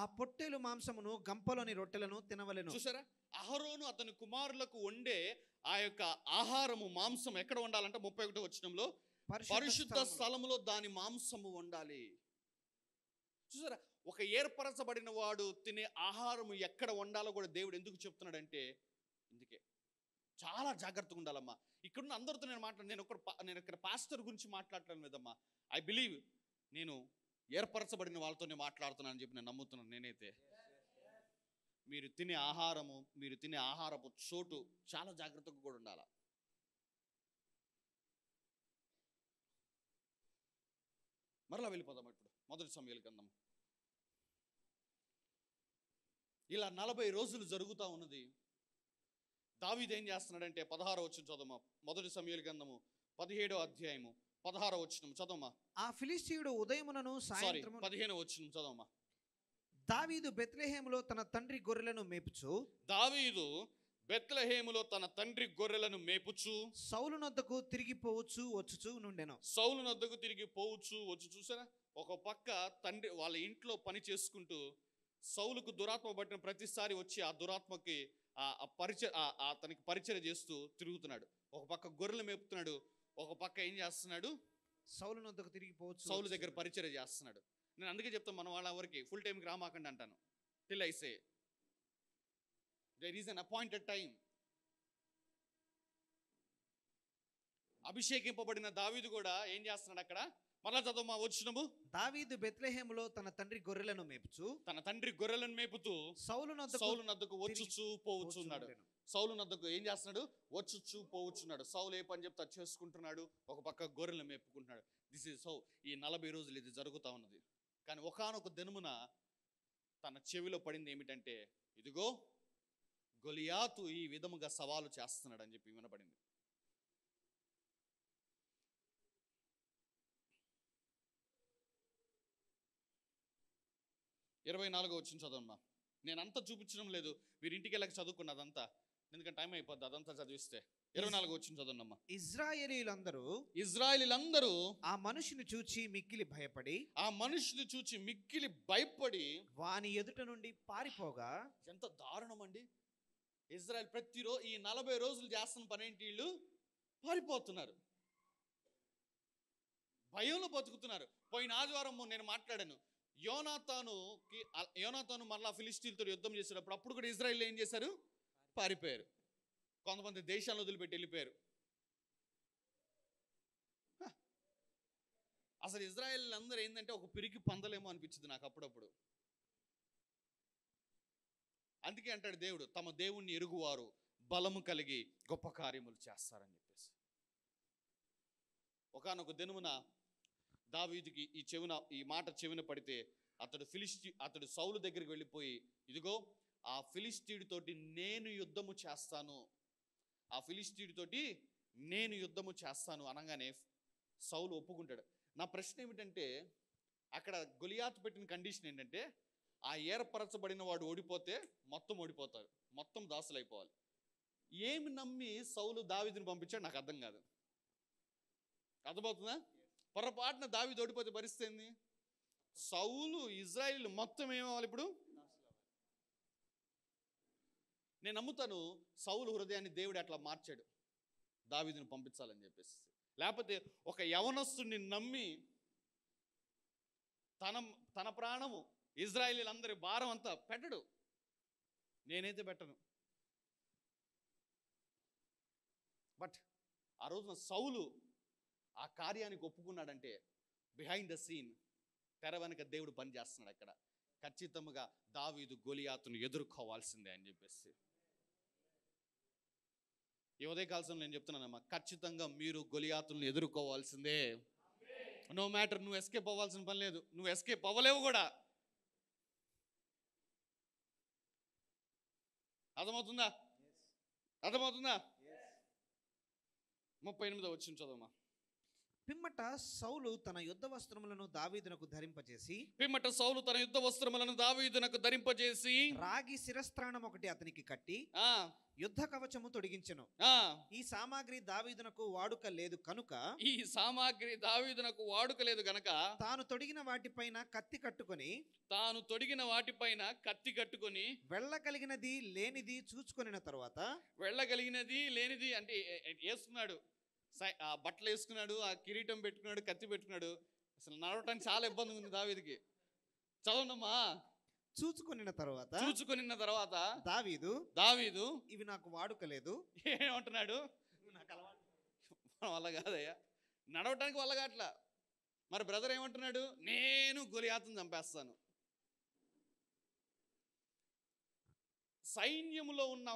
S2: ఆ పొట్టేలు మాంసమును గంపలోని రొట్టెలను తినవలెను.
S1: చూసారా, అహరోను అతని కుమారులకు వండే ఆ యొక్క ఆహారము మాంసం ఎక్కడ ఉండాలంటే 31వ వచనంలో పరిశుద్ధ స్థలములో దాని మాంసము వండాలి. చూసారా, ఒక ఏర్పరచబడిన వాడు తినే ఆహారము ఎక్కడ వండాలో కూడా దేవుడు ఎందుకు చెప్తున్నాడంటే ఇందుకే చాలా జాగ్రత్తగా ఉండాలమ్మా. ఇక్కడున్న అందరితో నేను ఇక్కడ పాస్టర్ గురించి మాట్లాడటం లేదమ్మా. ఐ బిలీవ్ నేను ఏర్పరచబడిన వాళ్ళతోనే మాట్లాడుతున్నానని చెప్పి నేను నమ్ముతున్నాను. నేనైతే మీరు తినే ఆహారపు చోటు చాలా జాగ్రత్తగా కూడా ఉండాలి. మరలా వెళ్ళిపోదాం ఇప్పుడు 1 సమూయేలు గ్రంథం. ఇలా 40 రోజులు జరుగుతూ ఉన్నది. దావీదు ఏం చేస్తున్నాడంటే 16వ వచనం చదవమా. 1 సమూయేలు గ్రంథము 17వ అధ్యాయము 16వ వచనం చదవమా.
S2: ఆ ఫిలిష్తీయుడు ఉదయమునను సాయంత్రము
S1: 15వ వచనం చదవమా.
S2: దావీదు బెత్లెహేములో తన తండ్రి గొర్రెలను మేపుచు సౌలు నొద్దకు తిరిగి పోవచ్చు వచ్చుచు నుండెను.
S1: చూసారా, ఒక పక్క తండ్రి వాళ్ళ ఇంట్లో పని చేసుకుంటూ సౌలుకు దురాత్మ పట్టిన ప్రతిసారి వచ్చి ఆ దురాత్మకి అతనికి పరిచయం చేస్తూ తిరుగుతున్నాడు. ఒక పక్క గొర్రెలు మేపుతున్నాడు, ఒక పక్క ఏం చేస్తున్నాడు?
S2: సౌలు నొద్దకు తిరిగి పోవచ్చు,
S1: సౌలు దగ్గర పరిచయం చేస్తున్నాడు. నేను అందుకే చెప్తాను, మన వాళ్ళ వరకు ఫుల్ టైంకి రామాకండి అంటాను. Till I say there is an appointed time. అభిషేకింపబడిన దావీదు కూడా ఏం చేస్తున్నాడు అక్కడ? మరలా చదవమా వచనము.
S2: దావీదు బెత్లెహేములో తన తండ్రి గొర్రెలను
S1: మేపుతూ సౌలు నద్దకు వచ్చుచూ పోవచ్చున్నాడు. సౌలు నద్దకు ఏం చేస్తున్నాడు? వచ్చుచూ పోవచ్చున్నాడు. సౌలు ఏ పని చెప్తా చేసుకుంటున్నాడు, ఒక పక్క గొర్రెలను మేపుకుంటున్నాడు. దిస్ ఈజ్ సౌ. ఈ 40 రోజులు ఇది జరుగుతూ ఉన్నది. కానీ ఒకానొక దినమున తన చెవిలో పడింది ఏమిటంటే, ఇదిగో గొలియాతు ఈ విధముగా సవాలు చేస్తున్నాడు అని చెప్పి వినపడింది. 24వ వచనం చదవమ్మా. నేను అంతా చూపించడం లేదు, మీరు ఇంటికి వెళ్ళక చదువుకున్నదంతా, ఎందుకంటే టైం అయిపోద్ది అదంతా చదివిస్తే. 24వ వచనం చదవమ్మా. ఇజ్రాయేలీలందరూ
S2: ఆ మనుషుని చూచి మిక్కిలి
S1: భయపడి
S2: వాని ఎదుట నుండి పారిపోగా.
S1: ఎంత దారుణం అండి! ఇజ్రాయెల్ ప్రతిరోజు ఈ 40 రోజులు చేస్తున్న పనేంటి? వీళ్ళు పారిపోతున్నారు, భయంలో బతుకుతున్నారు. పోయిన ఆదివారం నేను మాట్లాడాను, యోనాతాను మరలా ఫిలిష్తీయులతో యుద్ధం చేసేటప్పుడు అప్పుడు కూడా ఇజ్రాయెల్ ఏం చేశారు? పారిపోయారు. కొంతమంది దేశాలను వదిలిపెట్టి వెళ్ళిపోయారు. అసలు ఇజ్రాయెల్ అందరూ ఏంటంటే ఒక పిరికి పందలేమో అనిపించింది నాకు అప్పుడప్పుడు. అందుకే అంటాడు దేవుడు, తమ దేవుణ్ణి ఎరుగువారు బలము కలిగి గొప్ప కార్యములు చేస్తారని చెప్పేసి. ఒకానొక దినమున దావీదుకి ఈ మాట చెవిన పడితే అతడు సౌలు దగ్గరికి వెళ్ళిపోయి, ఇదిగో ఆ ఫిలిష్తీయుడితోటి నేను యుద్ధము చేస్తాను అనగానే సౌలు ఒప్పుకుంటాడు. నా ప్రశ్న ఏమిటంటే, అక్కడ గొలియాతు పెట్టిన కండిషన్ ఏంటంటే, ఆ ఏర్పరచబడిన వాడు ఓడిపోతే మొత్తం ఓడిపోతారు, మొత్తం దాసులైపోవాలి. ఏమి నమ్మి సౌలు దావీదుని పంపించాడు నాకు అర్థం కాదు. అర్థమవుతుందా? పొరపాటున దావీదు ఓడిపోతే పరిస్థితి ఏంది? సౌలు ఇజ్రాయేల్ మొత్తం ఏమవ్వాలి? ఇప్పుడు నేను నమ్ముతాను సౌలు హృదయాన్ని దేవుడు అట్లా మార్చాడు, దావీదుని పంపించాలని చెప్పేసి. లేకపోతే ఒక యవనస్తుని నమ్మి తన ప్రాణము ఇజ్రాయేలీలందరి భారం అంతా పెట్టడు. నేనైతే పెట్టను. బట్ ఆ రోజున సౌలు ఆ కార్యానికి ఒప్పుకున్నాడంటే బిహైండ్ ద సీన్, తెర వెనక దేవుడు పని చేస్తున్నాడు. అక్కడ ఖచ్చితంగా దావీదు గొలియాతును ఎదుర్కోవాల్సిందే అని చెప్పేసి. ఈ ఉదయకాలం నేను చెప్తున్నానమ్మా, ఖచ్చితంగా మీరు గొలియాతులను ఎదుర్కోవాల్సిందే. నో మ్యాటర్, నువ్వు ఎస్కేప్ అవ్వాల్సిన పని లేదు, నువ్వు ఎస్కేప్ అవ్వలేవు కూడా. అర్థమవుతుందా? 38వ వచనం చదవమ్మా.
S2: పిమ్మట సౌలు తన యుద్ధ వస్త్రములను దావీదునకు ధరింపజేసి రాగి శిరస్త్రాణం ఒకటి అతనికి కట్టి యుద్ధ కవచము తొడిగించెను. ఈ సామాగ్రి దావీదునకు వాడుక లేదు కనుక తాను తొడిగిన వాటిపైన కత్తి కట్టుకొని వెళ్ళగలిగినది లేనిది చూచుకొనిన తరువాత,
S1: వెళ్ళగలిగినది లేనిది అంటే వేసుకున్నాడు, బట్టలు వేసుకున్నాడు, ఆ కిరీటం పెట్టుకున్నాడు, కత్తి పెట్టుకున్నాడు. అసలు నడవటానికి చాలా ఇబ్బంది ఉంది దావీదుకి. చదవనమ్మా. చూచుకొనిన తర్వాత దావీదు
S2: ఇవి నాకు వాడుక లేదు.
S1: ఏమంటున్నాడు? వల్ల కాదయ్యా, నడవటానికి వల్ల కాట్లా. మరి బ్రదర్ ఏమంటున్నాడు? నేను గొలియాతును చంపేస్తాను. సైన్యములో ఉన్న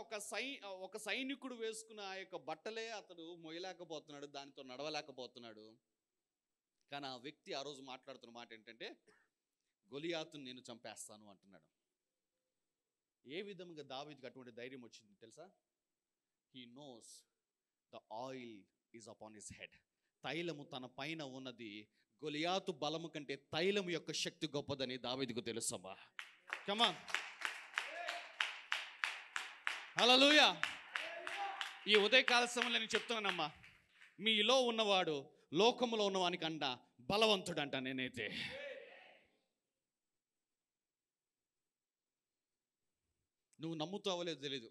S1: ఒక సైనికుడు వేసుకున్న ఆ యొక్క బట్టలే అతడు మొయ్యలేకపోతున్నాడు, దానితో నడవలేకపోతున్నాడు. కానీ ఆ వ్యక్తి ఆ రోజు మాట్లాడుతున్న మాట ఏంటంటే, గొలియాతును నేను చంపేస్తాను అంటున్నాడు. ఏ విధంగా దావీదుకి అటువంటి ధైర్యం వచ్చింది తెలుసా? He knows the oil is upon his head. తైలము తన పైన ఉన్నది గొలియాతు బలము కంటే తైలము యొక్క శక్తి గొప్పదని దావీదుకు తెలుసమ్మా. కమ్ ఆన్, హల్లెలూయా. ఈ ఉదయకాల సమయంలో నేను చెప్తున్నానమ్మా, మీలో ఉన్నవాడు లోకములో ఉన్నవానికంట బలవంతుడంట. నేనైతే నువ్వు నమ్ముతావో లేదో తెలీదు,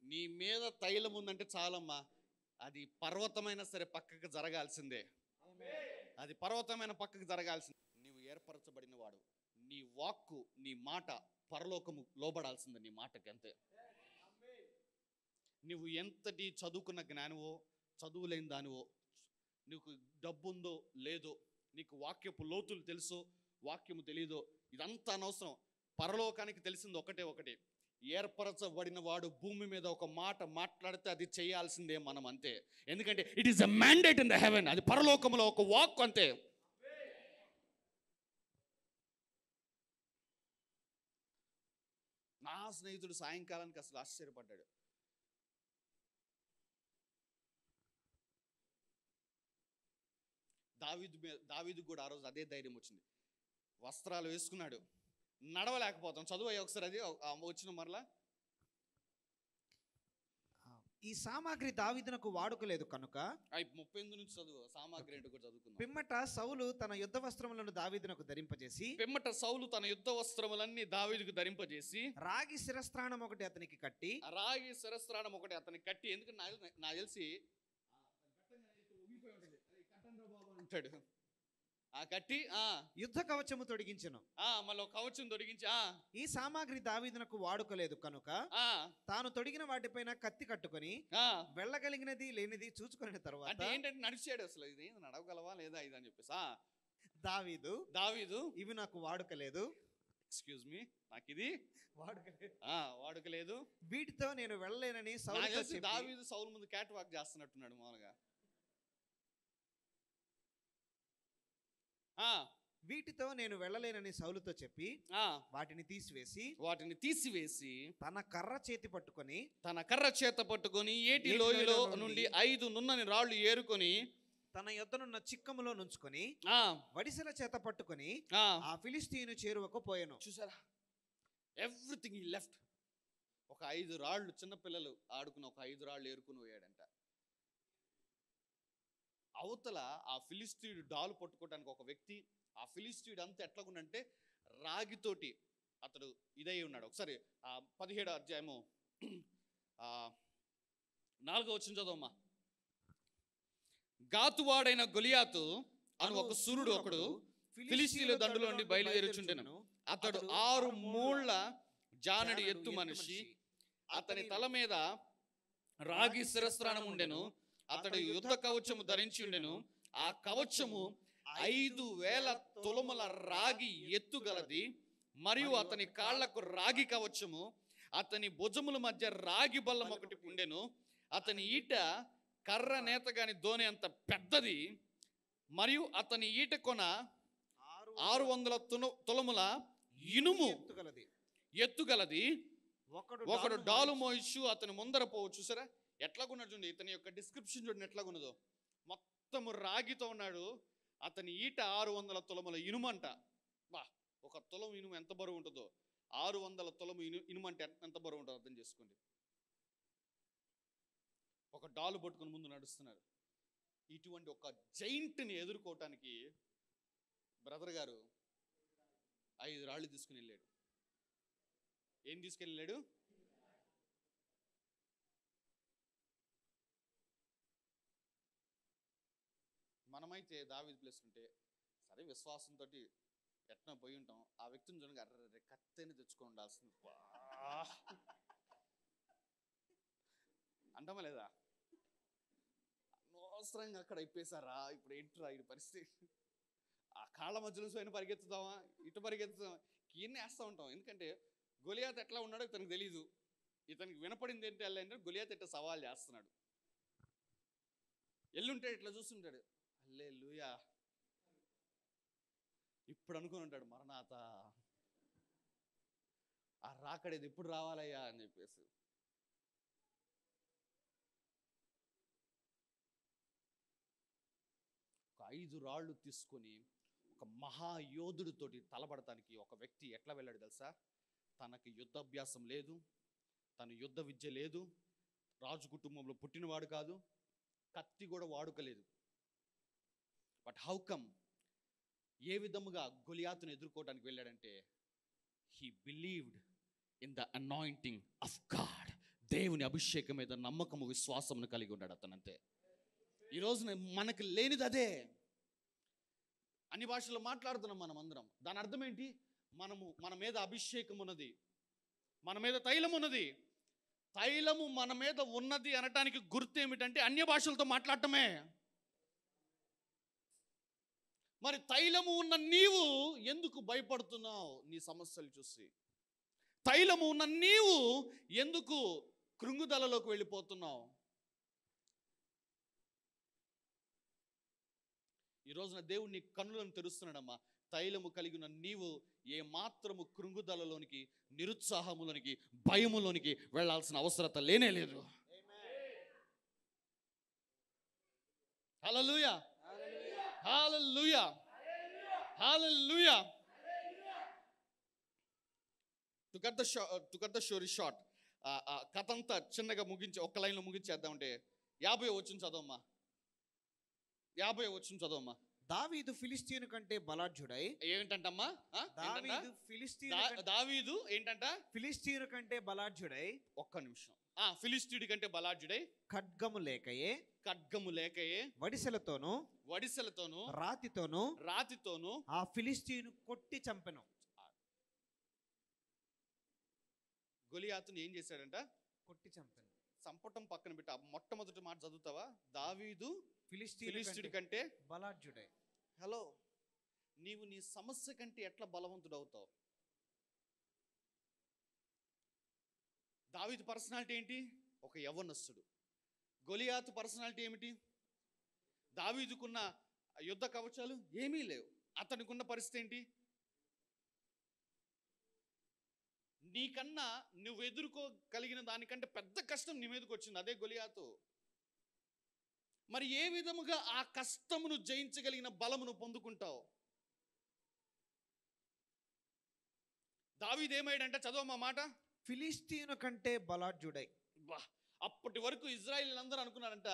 S1: నీ మీద తైలం ఉందంటే చాలమ్మా, అది పర్వతమైనా సరే పక్కకు జరగాల్సిందే. అది పర్వతమైన పక్కకు జరగాల్సిందే. నీవు ఏర్పరచబడిన వాడు, నీ వాక్కు, నీ మాట పరలోకము లోబడాల్సిందే నీ మాటకి, అంతే. నువ్వు ఎంతటి చదువుకున్న జ్ఞానవో, చదువులేని దానివో, నీకు డబ్బు ఉందో లేదో, నీకు వాక్యపు లోతులు తెలుసో వాక్యము తెలీదో, ఇదంతా అనవసరం. పరలోకానికి తెలిసింది ఒకటే, ఏర్పరచబడిన వాడు భూమి మీద ఒక మాట మాట్లాడితే అది చేయాల్సిందే మనం, అంతే. ఎందుకంటే it is a mandate in the heaven. అది పరలోకంలో ఒక వాక్, అంతే. నా స్నేహితుడు సాయంకాలానికి అసలు ఆశ్చర్యపడ్డాడు. దావీదు కూడా ఆ రోజు అదే ధైర్యం వచ్చింది. వస్త్రాలు వేసుకున్నాడు, నడవలేకపోతాం. చదువు అయ్యి ఒకసారి అది వచ్చిన మరలా.
S2: ఈ సామాగ్రి దావీదునకు వాడుకలేదు కనుక
S1: 38 నుంచి చదువు. సామాగ్రి ఏంటో కూడా చదువుకుందాం.
S2: పిమ్మట సౌలు తన యుద్ధ వస్త్రములను దావీదునకు ధరింపజేసి రాగి శిరస్త్రాణం ఒకటి అతనికి కట్టి
S1: ఎందుకంటే నాకు తెలిసి ఉంటాడు ఆ కట్టి
S2: యుద్ధ కవచము తొడిగించెను.
S1: మళ్ళీ కవచం తొడిగించి
S2: ఈ సామాగ్రి దావీదునకు వాడుకలేదు కనుక తాను తొడిగిన వాటిపైన కత్తి కట్టుకొని వెళ్ళగలిగినది లేనిది చూసుకున్న తర్వాత,
S1: ఏంటంటే నడిచాడు. అసలు ఇది నడవగలవా లేదా ఇది అని చెప్పేసి
S2: దావీదు ఇవి నాకు వాడుకలేదు,
S1: ఎక్స్క్యూజ్ మీ, నాకు ఇది వాడుకలేదు,
S2: వీటితో నేను వెళ్ళలేనని
S1: దావీదు సౌలు ముందు క్యాట్ వాక్ చేస్తున్నట్టున్నాడు మామూలుగా.
S2: వీటితో నేను వెళ్ళలేనని సౌలుతో చెప్పి వాటిని తీసివేసి తన కర్ర చేత పట్టుకొని ఏటి లోయలో నుండి 5 నున్నని రాళ్లు ఏరుకొని తన యొద్దనున్న చిక్కములో నుంచుకొని వడిసెల చేత పట్టుకొని ఆ ఫిలిష్తీయుని చేరువకు పోయెను. చూసారా, ఎవ్రీథింగ్ హి లెఫ్ట్. ఒక 5 రాళ్లు, చిన్నపిల్లలు ఆడుకున్న ఒక 5 రాళ్లు ఏరుకుని పోయాడంట. అవతల ఆ ఫిలిస్తీయుడు డాలు పట్టుకోవడానికి ఒక వ్యక్తి, ఆ ఫిలిస్తీయుడు అంతా ఎట్లాగుండంటే రాగితోటి అతడు ఇదై ఉన్నాడు. ఒకసారి 17వ అధ్యాయము
S1: 4వ వచనం చదవమ్మా. గాతువాడైన గొలియాతు అను ఒక సూర్యుడు ఒకడు ఫిలిష్తీయుల దండులో నుండి బయలుదేరుచుండెను. అతడు 6 మూళ్ల జానడి ఎత్తు మనిషి. అతని తల మీద రాగి శిరస్త్రాణం ఉండెను. అతడు యుద్ధ కవచము ధరించి ఉండెను. ఆ కవచము 5,000 తులముల రాగి ఎత్తు గలది. మరియు అతని కాళ్లకు రాగి కవచము, అతని భుజముల మధ్య రాగి బల్లం ఒకటి ఉండెను. అతని ఈట కర్ర నేతగాని దోనె అంత పెద్దది. మరియు అతని ఈట కొన 600 తులముల ఇనుము ఎత్తుగలది. ఒకడు డాలు మోయిచు అతని ముందర పోవు. చూసారా ఎట్లాగున్నాడు చూడండి, ఇతని యొక్క డిస్క్రిప్షన్ చూడండి ఎట్లాగున్నదో. మొత్తము రాగితో ఉన్నాడు. అతని ఈట 600 తులముల ఇనుము అంట. బా, ఒక తులం ఇనుము ఎంత బరువు ఉంటుందో, 600 తులము ఇనుము అంటే ఎంత బరువు ఉంటుందో అర్థం చేసుకోండి. ఒక డాలు పట్టుకుని ముందు నడుస్తున్నారు. ఇటువంటి ఒక జైంట్ని ఎదుర్కోవటానికి బ్రదర్ గారు 5 రాళ్ళు తీసుకుని వెళ్ళాడు. ఏం తీసుకెళ్ళాడు? మనమైతే దావీదు ప్లేస్ ఉంటే సరే విశ్వాసంతో ఎట్లా పోయి ఉంటాం. ఆ వ్యక్తిని చూడండి, అర్రే కత్తెని తెచ్చుకొని ఉండాల్సింది అంటామా లేదా? అనవసరంగా అక్కడ అయిపోయేసారా, ఇప్పుడు ఏంట్రా ఈ పరిస్థితి. ఆ కాళ్ళ మధ్యలో సోయిన పరిగెత్తుదామా, ఇటు పరిగెత్తుదామా, కీర్ని వేస్తూ ఉంటాం. ఎందుకంటే గొలియాత్ ఎట్లా ఉన్నాడో ఇతనికి తెలీదు. ఇతనికి వినపడింది ఏంటి అంటే గొలియాత్ ఎట్లా సవాల్ చేస్తున్నాడు. ఎల్లుంటాడు ఇట్లా చూస్తుంటాడు, హల్లెలూయా ఇప్పుడు అనుకుని ఉంటాడు, మరణాత ఆ రాకడేది ఎప్పుడు రావాలయ్యా అని చెప్పేసి. ఒక 5 రాళ్ళు తీసుకొని ఒక మహాయోధుడితోటి తలబడటానికి ఒక వ్యక్తి ఎట్లా వెళ్ళాడు తెలుసా? తనకి యుద్ధాభ్యాసం లేదు, తన యుద్ధ విద్య లేదు, రాజు కుటుంబంలో పుట్టినవాడు కాదు, కత్తి కూడా వాడుకలేదు. బట్ హౌ కమ్, ఏ విధముగా గొలియాతును ఎదుర్కోవడానికి వెళ్ళాడంటే he believed in the anointing of God. దేవుని అభిషేకం మీద నమ్మకము విశ్వాసమును కలిగి ఉన్నాడు అతనంతే. ఈరోజు మనకు లేనిది అదే. అన్ని భాషల్లో మాట్లాడుతున్నాం మనం అందరం. దాని అర్థం ఏంటి? మన మీద అభిషేకం ఉన్నది, మన మీద తైలం ఉన్నది. తైలము మన మీద ఉన్నది అనటానికి గుర్తు ఏమిటంటే అన్య భాషలతో మాట్లాడటమే. మరి తైలము ఉన్న నీవు ఎందుకు భయపడుతున్నావు నీ సమస్యలు చూసి? తైలము ఉన్న నీవు ఎందుకు కృంగుదలలోకి వెళ్ళిపోతున్నావు? ఈ రోజున దేవుడు నీ కన్నులను తెరుస్తున్నాడమ్మా. తైలము కలిగిన నీవు ఏ మాత్రము కృంగుదలలోనికి, నిరుత్సాహములోనికి, భయములోనికి వెళ్ళాల్సిన అవసరత లేనే లేదు. Hallelujah, hallelujah, hallelujah. To cut the story short, కథ అంతా చిన్నగా ముగించి ఒక్క లైన్లో ముగించేద్దామంటే 50వ వచనం చదవమ్మా. 50వ వచనం చదవమ్మా.
S2: దావీదు ఫిలిష్తీయుని కంటే బలాఢ్యుడై.
S1: ఏంటంటమ్మా? దావీదు ఏంటంట? ఫిలిష్తీయుని కంటే బలాఢ్యుడై. ఒక్క నిమిషం. ఫిలిష్తీయుడి కంటే బలాఢ్యుడై, ఖడ్గము లేకయే వడిసెలతోను రాతితోను ఆ ఫిలిష్తీయుని కొట్టి చంపెను. గొలియాతుని ఏం చేశాడంట? కొట్టి చంపెను. చంపటం పక్కన పెట్టి ఆ మొట్టమొదటి మాట చదువుతావా? దావీదు ఫిలిష్తీయుడి కంటే బలాఢ్యుడై. హలో, నీవు నీ సమస్య కంటే ఎట్లా బలవంతుడు అవుతావు? దావీదు పర్సనాలిటీ ఏంటి? ఒక యవ్వనస్తుడు. గొలియాతు పర్సనాలిటీ ఏమిటి? దావీదుకున్న యుద్ధ కవచాలు ఏమీ లేవు. అతనికున్న పరిస్థితి ఏంటి? నీకన్నా నువ్వు ఎదుర్కోగలిగిన దానికంటే పెద్ద కష్టం నీ మీదకి వచ్చింది, అదే గొలియాతు. మరి ఏ విధముగా ఆ కష్టమును జయించగలిగిన బలమును పొందుకుంటావు? దావీదు ఏమయ్యాడంటే, చదవమా మాట, ఫిలిష్తీయుని కంటే బలాఢ్యుడై. అప్పటి వరకు ఇజ్రాయేలీలందరూ అనుకున్నారంట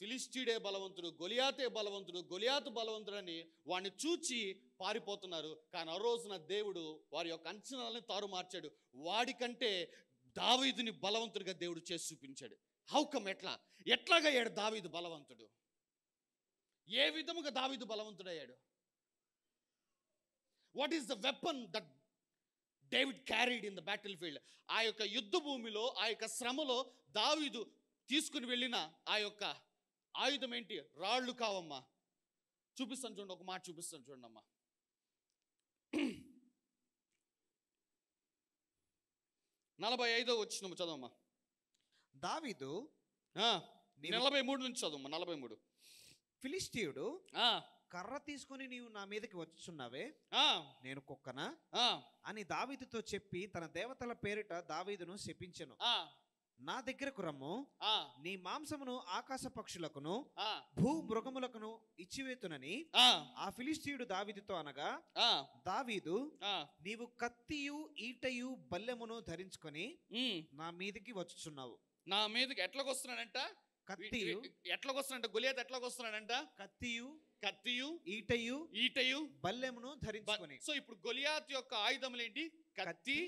S1: ఫిలిష్తీయుడే బలవంతుడు, గొలియాతే బలవంతుడు, గొలియాతు బలవంతుడని వాడిని చూచి పారిపోతున్నారు. కానీ ఆ రోజున దేవుడు వారి యొక్క అంచనాలను తారుమార్చాడు. వాడికంటే దావీదుని బలవంతుడిగా దేవుడు చేసి చూపించాడు. How come? ఎట్లాగయ్యాడు దావీదు బలవంతుడు? ఏ విధముగా దావీదు బలవంతుడయ్యాడు? What is the weapon that David carried in the battlefield? ఆ యొక్క యుద్ధ భూమిలో, ఆ యొక్క శ్రమలో దావీదు తీసుకుని వెళ్ళిన ఆ యొక్క ఆయుధం ఏంటి? రాళ్ళు కావమ్మా. చూపిస్తాను చూడండి, ఒక మాట చూపిస్తాను చూడండి అమ్మా. 45వ వచనం చదవమ్మా.
S2: దావీదు
S1: 43 నుంచి చదవమ్మా. 43.
S2: ఫిలిష్తీయుడు కర్ర తీసుకుని నీవు నా మీదకి వచ్చుచున్నావే, నేను కుక్కనా అని దావీదుతో చెప్పి తన దేవతల పేరిట దావీదును శపించెను. నా దగ్గరకు రమ్ము, నీ మాంసమును ఆకాశ పక్షులకును భూ మృగములకును ఇచ్చివేతునని ఆ ఫిలిష్తీయుడు దావీదుతో అనగా, దావీదు, నీవు కత్తియు ఈటయు బల్లెమును ధరించుకొని నా మీదకి వచ్చుచున్నావు.
S1: నా మీదకి ఎట్లాగొస్తున్నాడంట?
S2: కత్తియు
S1: ఎట్లాగొస్తున్నాడంట? గొలియాతు ఎట్లాగొస్తున్నాడంట? కత్తియు ఈటయు
S2: బల్లెమును ధరించుకొని.
S1: సో ఇప్పుడు గొలియాతు యొక్క ఆయుధములు ఏంటి? కత్తి,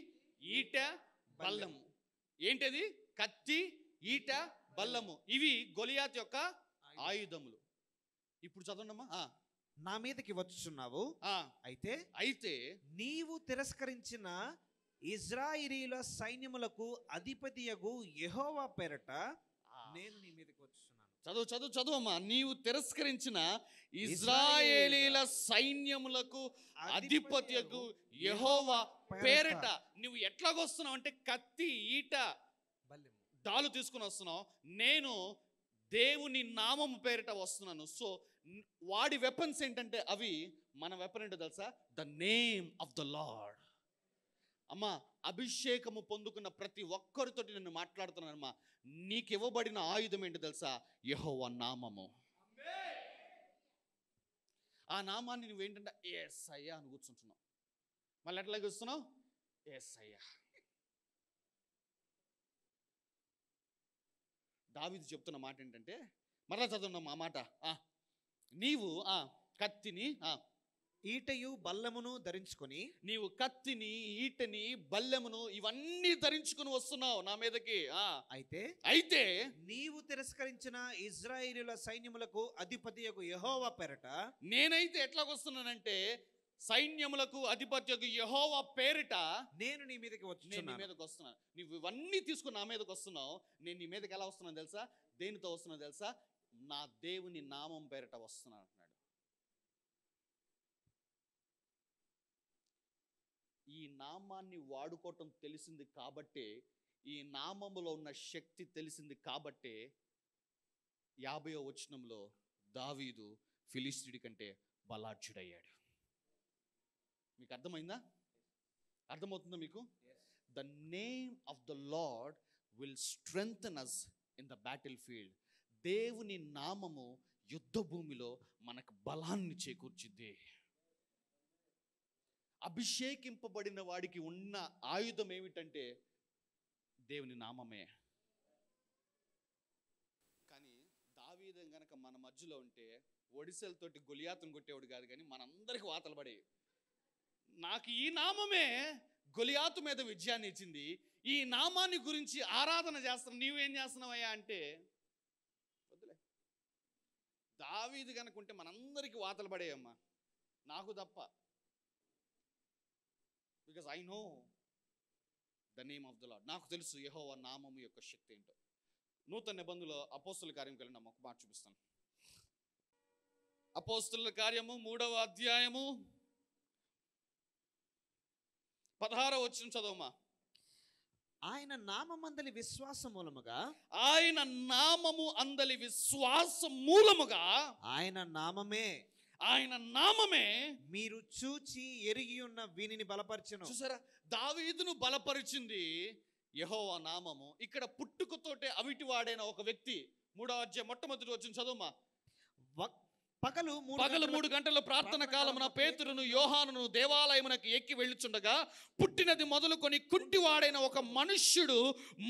S1: ఈట, బల్లెము. ఏంటది? కత్తి, ఈట, బల్లము. ఇవి గొలియాతు యొక్క ఆయుధములు. ఇప్పుడు చదవండమ్మా.
S2: నా మీదకి వచ్చుచున్నావు, అయితే నీవు తిరస్కరించిన ఇజ్రాయిలీల సైన్యములకు అధిపతియగు యెహోవా పేరట నేను నీ మీదకి వచ్చుచున్నాను.
S1: చదువమ్మా. నీవు తిరస్కరించిన ఇజ్రాయేలీల సైన్యములకు అధిపతియగు యెహోవా పేరట. నువ్వు ఎట్లాగొస్తున్నావు అంటే కత్తి, ఈట, డాలు తీసుకుని వస్తున్నావు. నేను దేవుని నామము పేరిట వస్తున్నాను. సో వాడి వెపన్స్ ఏంటంటే అవి మన వెపన్ ఏంటో తెలుసా? The name of the lord. అమ్మా, అభిషేకము పొందుకున్న ప్రతి ఒక్కరితోటి నేను మాట్లాడుతున్నానమ్మా. నీకు ఇవ్వబడిన ఆయుధం ఏంటో తెలుసా? యెహోవా నామము. ఆ నామాన్ని నువ్వేంటంటే యేసయ్యా అని కూర్చుంటున్నావు. మళ్ళీ ఎట్లాగే వస్తున్నావు? యేసయ్యా. దావీదు చెప్తున్న మాట ఏంటంటే, మరలా చదువున్నాం ఆ మాట. నీవు కత్తిని
S2: ఈటయు బల్లెమును ధరించుకొని,
S1: నీవు కత్తిని, ఈటని, బల్లెమును ఇవన్నీ ధరించుకుని వస్తున్నావు నా మీదకి. అయితే
S2: నీవు తిరస్కరించిన ఇజ్రాయేలీల సైన్యములకు అధిపతియగు యెహోవా పేరట
S1: నేనైతే ఎట్లాగొస్తున్నానంటే సైన్యములకు అధిపత్యకు యెహోవా పేరిట నేను నీ మీదకి వస్తున్నాను. నువ్వు ఇవన్నీ తీసుకుని నా మీదకి వస్తున్నావు. నేను నీ మీదకి ఎలా వస్తున్నాను తెలుసా? దేనితో వస్తున్నా తెలుసా? నా దేవుని నామం పేరిట వస్తున్నాను అంటున్నాడు. ఈ నామాన్ని వాడుకోవటం తెలిసింది కాబట్టే, ఈ నామములో ఉన్న శక్తి తెలిసింది కాబట్టే 50వ వచనంలో దావీదు ఫిలిష్తీయుడి కంటే బలాఢ్యుడయ్యాడు. మీకు అర్థమైందా? అర్థమవుతుందా మీకు? The name of the lord will strengthen us in the battle field. దేవుని నామము యుద్ధ భూమిలో మనకు బలాన్ని చేకూర్చిద్ది. అభిషేకింపబడిన వాడికి ఉన్న ఆయుధం ఏమిటంటే దేవుని నామమే. కానీ దావీదు గనక మన మధ్యలో ఉంటే ఒడిసెలతోటి గొలియాతును కొట్టేవాడు కాదు, కానీ మనందరికి వాతలు పడే. నాకు ఈ నామమే గొలియాతు మీద విజయాన్ని ఇచ్చింది, ఈ నామాన్ని గురించి ఆరాధన చేస్తాను, నీవేం చేస్తున్నావయ్యా అంటే వద్దులే. దావీదు కనుక ఉంటే మనందరికీ వాతలు పడేయమ్మా, నాకు తప్ప. Because I know the name of the lord. నాకు తెలుసు యెహోవా నామము యొక్క శక్తి ఏంటో. నూతన నిబంధనలో అపోస్తుల కార్యం కలిగిన ఒక మాట చూపిస్తాను. అపోస్తుల కార్యము 3వ అధ్యాయము 16వ వచనం చదవమా.
S2: ఆయన నామమందలి విశ్వాసం మూలముగా,
S1: ఆయన నామము అందలి విశ్వాసం మూలముగా,
S2: ఆయన నామమే మీరు చూచి ఎరిగి ఉన్న వీనిని బలపరిచెను.
S1: చూసారా, దావీదును బలపరిచింది యెహోవా నామము. ఇక్కడ పుట్టుకతోటే అవిటి వాడైన ఒక వ్యక్తి 3వ అధ్యాయం మొట్టమొదటి వచనం చదవమా.
S2: పగలు
S1: పగలు 3 గంటల ప్రార్థన కాలమున పేతురును యోహానును దేవాలయమునకు ఎక్కి వెళ్ళుచుండగా పుట్టినది మొదలుకొని కుంటివాడైన ఒక మనుష్యుడు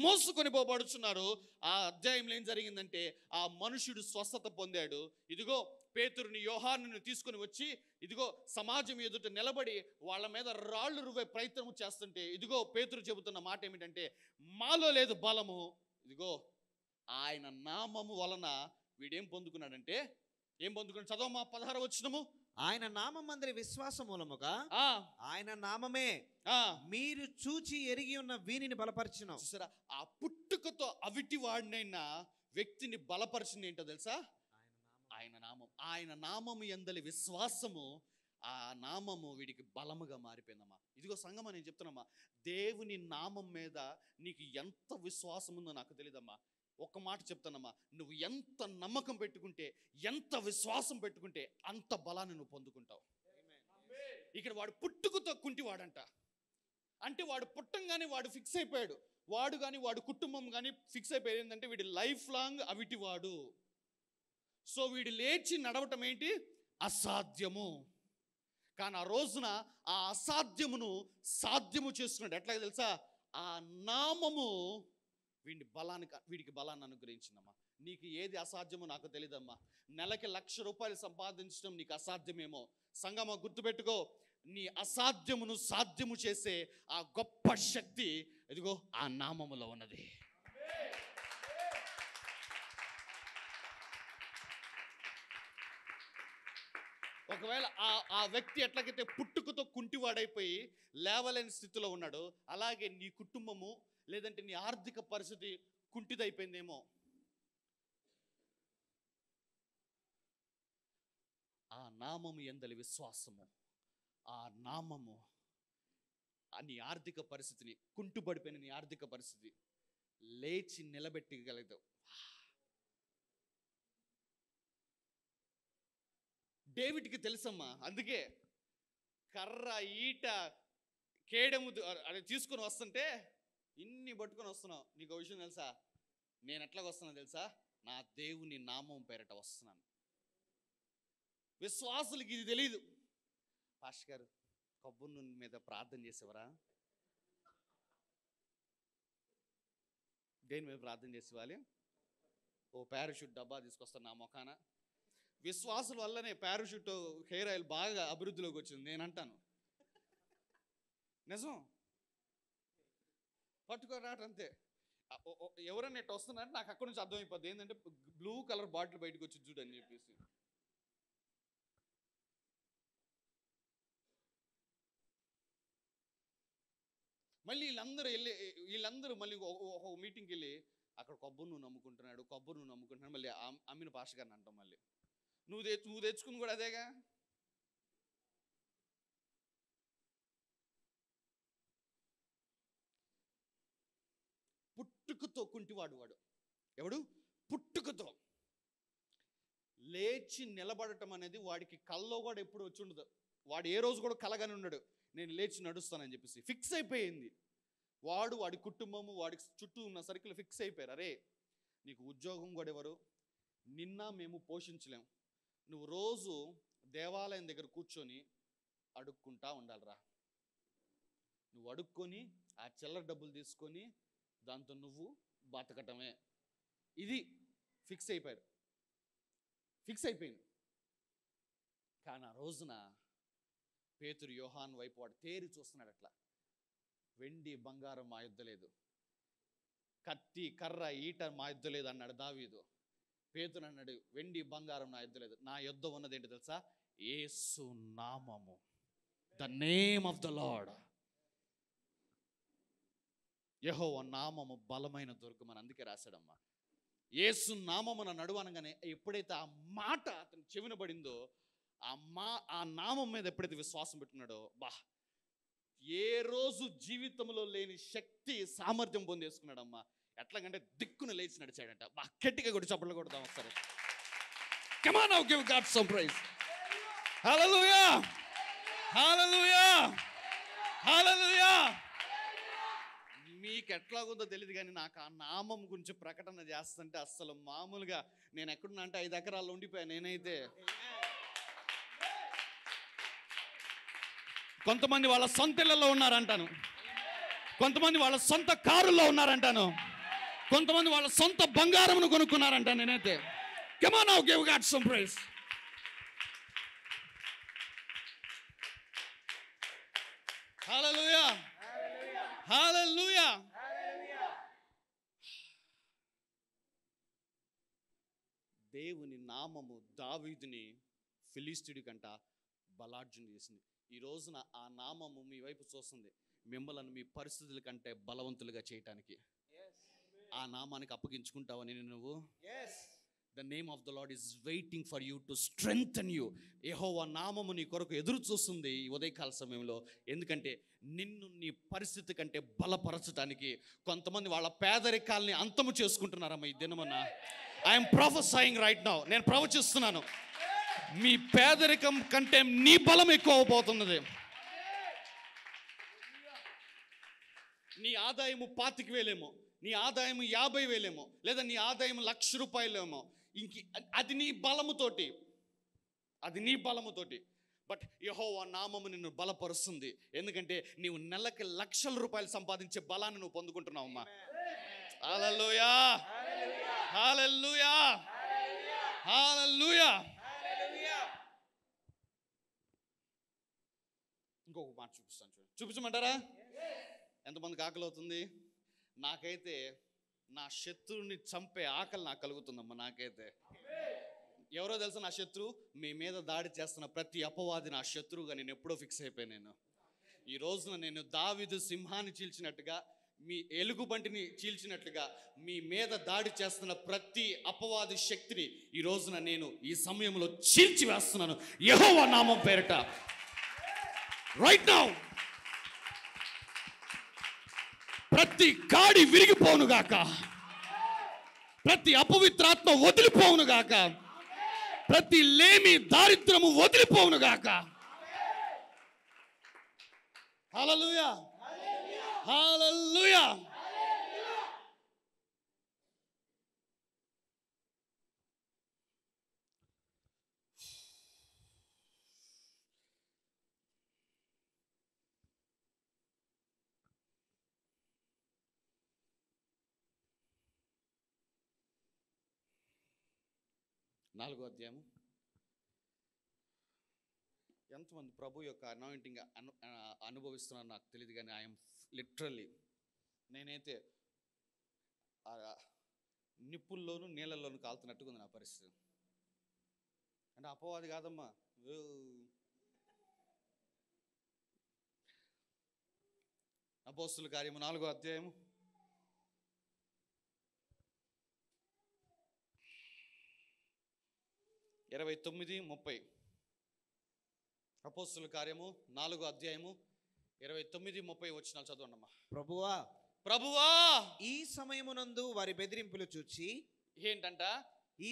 S1: మోసుకొని పోబడుచున్నారు. ఆ అధ్యాయంలో ఏం జరిగిందంటే ఆ మనుష్యుడు స్వస్థత పొందాడు. ఇదిగో పేతురుని యోహానుని తీసుకొని వచ్చి ఇదిగో సమాజం ఎదుట నిలబడి వాళ్ళ మీద రాళ్ళు రువ్వే ప్రయత్నం చేస్తుంటే ఇదిగో పేతురు చెబుతున్న మాట ఏమిటంటే, మాలో లేదు బలము, ఇదిగో ఆయన నామము వలన వీడేం పొందుకున్నాడంటే, ఏం పొందుకున్నాడు? చదవమా 16వ వచనము.
S2: ఆయన నామం అందరి విశ్వాస మూలముగా ఆయన నామమే మీరు చూచి ఎరిగి ఉన్న వీనిని బలపరిచిన.
S1: చూసారా, ఆ పుట్టుకతో అవిటి వాడినైనా వ్యక్తిని బలపరిచింది ఏంటో తెలుసా? ఆయన నామం. ఆయన నామము యందలి విశ్వాసము, ఆ నామము వీడికి బలముగా మారిపోయిందమ్మా. ఇదిగో సంగమా, నేను చెప్తున్నామ్మా, దేవుని నామం మీద నీకు ఎంత విశ్వాసం ఉందో నాకు తెలియదమ్మా. ఒక మాట చెప్తానమ్మా, నువ్వు ఎంత నమ్మకం పెట్టుకుంటే, ఎంత విశ్వాసం పెట్టుకుంటే అంత బలాన్ని నువ్వు పొందుకుంటావు. ఇక్కడ వాడు పుట్టుకతో కుంటివాడంట. అంటే వాడు పుట్టంగానే వాడు ఫిక్స్ అయిపోయాడు. వాడు కానీ వాడు కుటుంబం కానీ ఫిక్స్ అయిపోయాడు ఏంటంటే వీడి లైఫ్ లాంగ్ అవిటివాడు. సో వీడు లేచి నడవటం ఏంటి? అసాధ్యము. కానీ ఆ రోజున ఆ అసాధ్యమును సాధ్యము చేసుకున్నాడు. ఎట్లాగ తెలుసా? ఆ నామము వీడికి బలాన్ని అనుగ్రహించిందమ్మా. నీకు ఏది అసాధ్యమో నాకు తెలియదమ్మా. నెలకి ₹1,00,000 సంపాదించడం నీకు అసాధ్యమేమో. సంగమా, గుర్తుపెట్టుకో, నీ అసాధ్యమును సాధ్యము చేసే ఆ గొప్ప శక్తి ఇదిగో ఆ నామములో ఉన్నది. ఒకవేళ ఆ వ్యక్తి ఎట్లాగైతే పుట్టుకతో కుంటివాడైపోయి లేవలేని స్థితిలో ఉన్నాడో, అలాగే నీ కుటుంబము లేదంటే నీ ఆర్థిక పరిస్థితి కుంటిదైపోయిందేమో. ఆ నామము యందలి విశ్వాసము, ఆ నామము నీ ఆర్థిక పరిస్థితిని, కుంటుపడిపోయిన నీ ఆర్థిక పరిస్థితి లేచి నిలబెట్టగలదు. డేవిడ్కి తెలుసమ్మా. అందుకే కర్ర, ఈట, కేడము అది తీసుకొని వస్తుంటే, ఇన్ని పట్టుకొని వస్తున్నావు. నీకు విషయం తెలుసా? నేను ఎట్లాగ వస్తున్నాను తెలుసా? నా దేవుని నామం పేరట వస్తున్నాను. విశ్వాసులకి ఇది తెలీదు. పాస్టర్ గారు, కొబ్బరి నూనె మీద ప్రార్థన చేసేవారా? దేని మీద ప్రార్థన చేసేవాలి? ఓ పారాషూట్ డబ్బా తీసుకొస్తాను నా మొఖాన. విశ్వాసుల వల్లనే పారాషూట్ హెయిర్ ఆయిల్ బాగా అభివృద్ధిలోకి వచ్చింది నేను అంటాను. నిజం. పట్టుకోరాటంతే. ఎవరైనా ఎట్టు వస్తున్నారంటే నాకు అక్కడి నుంచి అర్థమైపోద్ది ఏంటంటే బ్లూ కలర్ బాటిల్ బయటకు వచ్చి చూడు అని చెప్పేసి. మళ్ళీ వీళ్ళందరూ మళ్ళీ ఒక మీటింగ్కి వెళ్ళి అక్కడ కొబ్బరి నూనె నమ్ముకుంటున్నాడు మళ్ళీ అమ్మిన పాస్టర్ గారిని అంటాం. మళ్ళీ నువ్వు తెచ్చుకుంది కూడా అదేగా. పుట్టుకతో కుంటివాడు వాడు. ఎవడు? పుట్టుకతో. లేచి నిలబడటం అనేది వాడికి కల్లో కూడా ఎప్పుడు వచ్చి ఉండదు. వాడు ఏ రోజు కూడా కలగానే ఉన్నాడు నేను లేచి నడుస్తానని చెప్పేసి. ఫిక్స్ అయిపోయింది. వాడి కుటుంబము, వాడికి చుట్టూ ఉన్న సర్కిల్ ఫిక్స్ అయిపోయారు. అరే, నీకు ఉద్యోగం కూడా ఎవరు, నిన్న మేము పోషించలేం, నువ్వు రోజు దేవాలయం దగ్గర కూర్చొని అడుక్కుంటా ఉండాలిరా. నువ్వు అడుక్కొని ఆ చిల్లర డబ్బులు తీసుకొని దాంతో నువ్వు బతకటమే. ఇది ఫిక్స్ అయిపోయింది. కానీ ఆ రోజున పేతురు యోహాను వైపు వాడు తేరి చూస్తున్నాడు. అట్లా వెండి బంగారం మా యుద్ధ లేదు, కత్తి కర్ర ఈట మా యుద్ధ లేదు అన్నాడు దావీదు. పేతురు అన్నాడు, వెండి బంగారం నా యుద్ధ లేదు, నా యుద్ధ ఉన్నది ఏంటి తెలుసా? యేసు నామము, the name of the lord. యెహోవా నామము బలమైన దుర్గమని అందుకే రాశాడమ్మా. యేసు నామమున నడువనగానే ఎప్పుడైతే ఆ మాట అతను చెవిన పడిందో, ఆ నామం మీద ఎప్పుడైతే విశ్వాసం పెట్టుకున్నాడో, ఏ రోజు జీవితంలో లేని శక్తి, సామర్థ్యం పొందేసుకున్నాడమ్మా. ఎట్లాగంటే దిక్కును లేచి నడిచాడంట. గట్టిగా కూడా చప్పట్లు కొడదాం ఒకసారి. Come on now, give God some praise. Hallelujah. Hallelujah. Hallelujah. మీకు ఎట్లాగుందో తెలియదు కానీ నాకు ఆ నామం గురించి ప్రకటన చేస్తుంటే అస్సలు మామూలుగా, నేను ఎక్కడున్నా అంటే 5 ఎకరాల్లో ఉండిపోయాను నేనైతే. కొంతమంది వాళ్ళ సొంత ఇళ్లలో ఉన్నారంటాను, కొంతమంది వాళ్ళ సొంత కారుల్లో ఉన్నారంటాను, కొంతమంది వాళ్ళ సొంత బంగారమును కొనుక్కున్నారంటాను. నేనైతే come on now, give God some praise. Hallelujah. Hallelujah. దేవుని నామము దావీదుని ఫిలిష్తీయుడి కంట బలార్జున చేసింది. ఈ రోజున ఆ నామము మీ వైపు చూస్తుంది, మిమ్మల్ని మీ పరిస్థితుల కంటే బలవంతులుగా చేయటానికి. ఆ నామానికి అప్పగించుకుంటావని నువ్వు. The name of the Lord is waiting for you to strengthen you. యెహోవా నామము నీ కొరకు ఎదురు చూస్తుంది ఈ ఉదయకాల సమయంలో. ఎందుకంటే నిన్ను నీ పరిస్థితి కంటే బలపరచడానికి. కొంతమంది వాళ్ళ పేదరికాల్ని అంతము చేసుకుంటున్నారమ్మ ఈ దినమన్న. I'm prophesying right now. నేను ప్రవచిస్తున్నాను, మీ పేదరికం కంటే నీ బలం ఎక్కువ అవబోతున్నది. నీ ఆదాయము 25,000, నీ ఆదాయం 50,000, లేదా నీ ఆదాయం 1,00,000 రూపాయలేమో. అది నీ బలముతోటి, అది నీ బలముతోటి. బట్ యెహోవా నామము నిన్ను బలపరుస్తుంది. ఎందుకంటే నీవు నెలకి 1,00,000 రూపాయలు సంపాదించే బలాన్ని నువ్వు పొందుకుంటున్నావు అమ్మా. హల్లెలూయా, హల్లెలూయా, హల్లెలూయా. ఇంకొక మాట చూపిస్తాను, చూపించమంటారా? ఎంతమందికి ఆకలి అవుతుంది? నాకైతే నా శత్రువుని చంపే ఆకలి నాకు కలుగుతుందమ్మా. నాకైతే ఎవరో తెలుసా నా శత్రువు? మీ మీద దాడి చేస్తున్న ప్రతి అపవాది నా శత్రువుగా నేను ఎప్పుడో ఫిక్స్ అయిపోయాను. ఈ రోజున నేను దావీదు సింహాన్ని చీల్చినట్టుగా, మీ ఎలుగుబంటిని చీల్చినట్లుగా మీ మీద దాడి చేస్తున్న ప్రతి అపవాది శక్తిని ఈ రోజున నేను ఈ సమయంలో చీల్చి వేస్తున్నాను యెహోవా నామం పేరిట. రైట్ నౌ ప్రతి కాడి విరిగిపోవునుగాక, ప్రతి అపవిత్రాత్మ వదిలిపోవునుగాక, ప్రతి లేమి దారిద్రము వదిలిపోవునుగాక. హల్లెలూయా, హల్లెలూయా. నాలుగో అధ్యాయం. ఎంతమంది ప్రభు యొక్క అనాయింటింగ్ అనుభవిస్తున్నారో నాకు తెలియదు, కానీ ఐఎమ్ లిటరల్లీ, నేనైతే నిప్పుల్లోనూ నీళ్ళల్లోనూ కాలుతున్నట్టుగా ఉంది నా పరిస్థితి. అంటే అపవాది కాదమ్మా. అపోస్తుల కార్యము 4వ అధ్యాయము 29-30. అపోస్తుల కార్యము 4వ అధ్యాయము 29-30 వచనాలు చదవండమ్మా.
S2: ప్రభువా, ప్రభువా, ఈ సమయమునందు వారి బెదిరింపులు చూచి. ఏంటంట? ఈ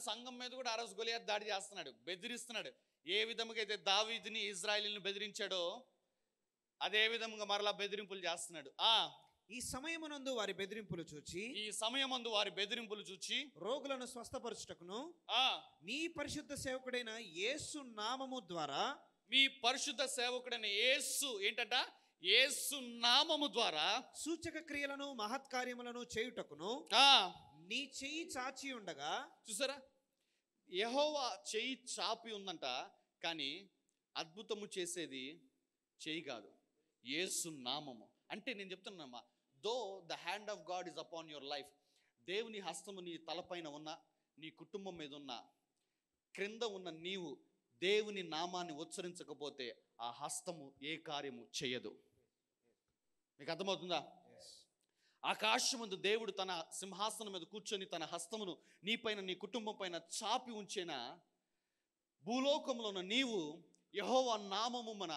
S2: సంఘం మీద కూడా ఆ రోజు గొలియాతు దాడి చేస్తున్నాడు, బెదిరిస్తున్నాడు. ఏ విధముగా అయితే దావీదుని ఇజ్రాయేలీని బెదిరించాడో అదే విధముగా మరలా బెదిరింపులు చేస్తున్నాడు. ఈ సమయమునందు వారి బెదిరింపులు చూచి, ఈ సమయమందు వారి బెదిరింపులు చూచి రోగులను స్వస్థపరచుటకును నీ పరిశుద్ధ సేవకుడైన యేసు నామము ద్వారా, మీ పరిశుద్ధ సేవకుడైన యేసు ఏంటంట? యేసు నామము ద్వారా సూచక క్రియలను మహత్కార్యములను చేయుటకును నీ చెయ్యి చాచి ఉండగా. చూసారా, యెహోవా చెయ్యి చాపి ఉందంట, కానీ అద్భుతము చేసేది చెయ్యి కాదు, యేసు నామము. అంటే నేను చెప్తున్నానమ్మా, though the hand of God is upon your life. దేవుని హస్తము నీ తలపైన ఉన్న, నీ కుటుంబం మీద ఉన్న, క్రింద ఉన్న నీవు దేవుని నామాన్ని ఉచ్చరించకపోతే ఆ హస్తము ఏ కార్యము చేయదు. మీకు అర్థమవుతుందా? ఆకాశమందు దేవుడు తన సింహాసనం మీద కూర్చొని తన హస్తమును నీపైన నీ కుటుంబం పైన చాపి ఉంచేనా, భూలోకంలో ఉన్న నీవు యెహోవా నామము మన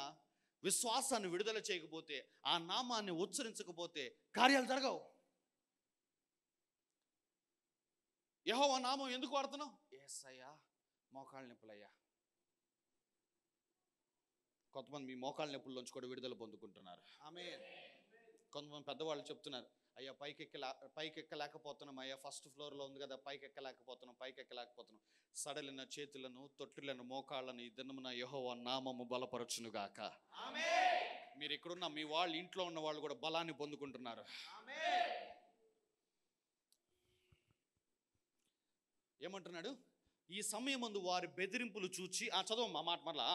S2: విశ్వాసాన్ని విడుదల చేయకపోతే, ఆ నామాన్ని ఉచ్చరించకపోతే కార్యాలు జరగవు. యెహోవా నామం ఎందుకు వాడుతున్నావు? యేసయ్యా మోకాళ్ళ నొప్పులయ్యా. కొంతమంది మీ మోకాళ్ళ నొప్పుల నుంచి కూడా విడుదల పొందుకుంటున్నారు. ఆమేన్. కొంతమంది పెద్దవాళ్ళు చెప్తున్నారు,
S1: అయ్యా పైకెక్కలేకపోతున్నాం అయ్యా, ఫస్ట్ ఫ్లోర్లో ఉంది కదా, పైకెక్కలేకపోతున్నాం. సడలిన చేతులను, తొట్టిలను, మోకాళ్ళను ఈ దినమున యెహోవా నామము బలపరచును గాక. మీరు ఇక్కడున్న మీ వాళ్ళు, ఇంట్లో ఉన్న వాళ్ళు కూడా బలాన్ని పొందుకుంటున్నారు. ఏమంటున్నాడు? ఈ సమయమందు వారి బెదిరింపులు చూచి, చదవమ్మా మాట మరలా.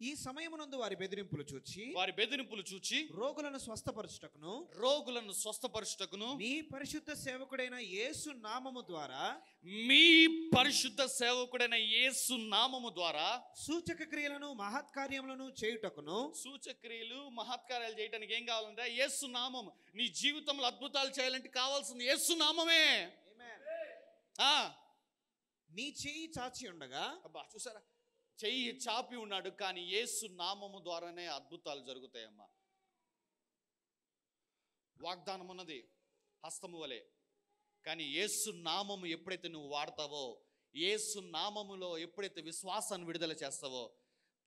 S2: ఈ సమయమునందు వారి బెదిరింపులు చూచి రోగులను స్వస్థపరచుటకును మీ పరిశుద్ధ సేవకుడైన యేసు నామము ద్వారా సూచక క్రియలను మహత్కార్యములను చేయుటకును.
S1: సూచక్రియలు మహత్కార్యాలు చేయడానికి ఏం కావాలంటే యేసు నామము. నీ జీవితంలో అద్భుతాలు చేయాలంటే కావాల్సింది యేసు నామమే.
S2: నీ చెయ్యి చాచి ఉండగా,
S1: చూసారా, చెయ్యి చాపి ఉన్నాడు, కానీ యేసు నామము ద్వారానే అద్భుతాలు జరుగుతాయమ్మా. వాగ్దానం ఉన్నది హస్తము వలె, కానీ యేసు నామము ఎప్పుడైతే నువ్వు వాడతావో, యేసు నామములో ఎప్పుడైతే విశ్వాసాన్ని విడుదల చేస్తావో,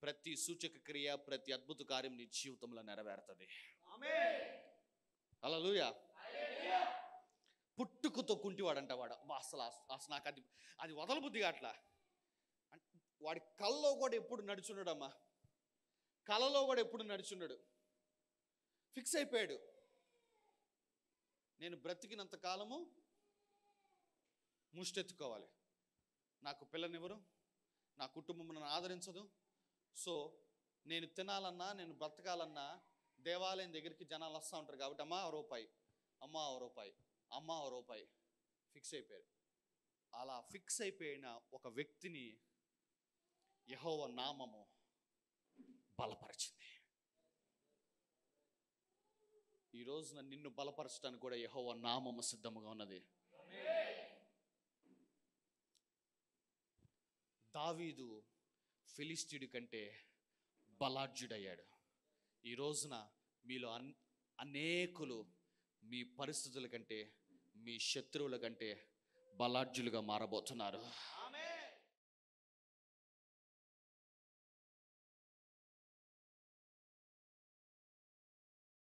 S1: ప్రతి సూచక క్రియ, ప్రతి అద్భుత కార్యం నీ జీవితంలో నెరవేరుతుంది. హల్లెలూయా. పుట్టుకతో కుంటివాడంట వాడు. అసలు నాకు అది వదలబుద్ధిగా అట్లా. వాడి కళ్ళలో కూడా ఎప్పుడు నడుచున్నాడు అమ్మా, కళలో కూడా ఎప్పుడు నడుచున్నాడు. ఫిక్స్ అయిపోయాడు, నేను బ్రతికినంత కాలము ముష్టెత్తుకోవాలి, నాకు పిల్లనివ్వరు, నా కుటుంబం నన్ను ఆదరించదు. సో నేను తినాలన్నా, నేను బ్రతకాలన్నా దేవాలయం దగ్గరికి జనాలు వస్తూ ఉంటారు కాబట్టి అమ్మా రూపాయి, అమ్మా రూపాయి, అమ్మా రూపాయి, ఫిక్స్ అయిపోయారు. అలా ఫిక్స్ అయిపోయిన ఒక వ్యక్తిని యెహోవా నామము బలపరిచింది. ఈ రోజున నిన్ను బలపరచడానికి కూడా యెహోవా నామము సిద్ధముగా ఉన్నది. దావీదు ఫిలిష్తీయుడి కంటే బలాఢ్యుడయ్యాడు. ఈ రోజున మీలో అనేకులు మీ పరిస్థితుల కంటే, మీ శత్రువుల కంటే బలాఢ్యులుగా మారబోతున్నారు.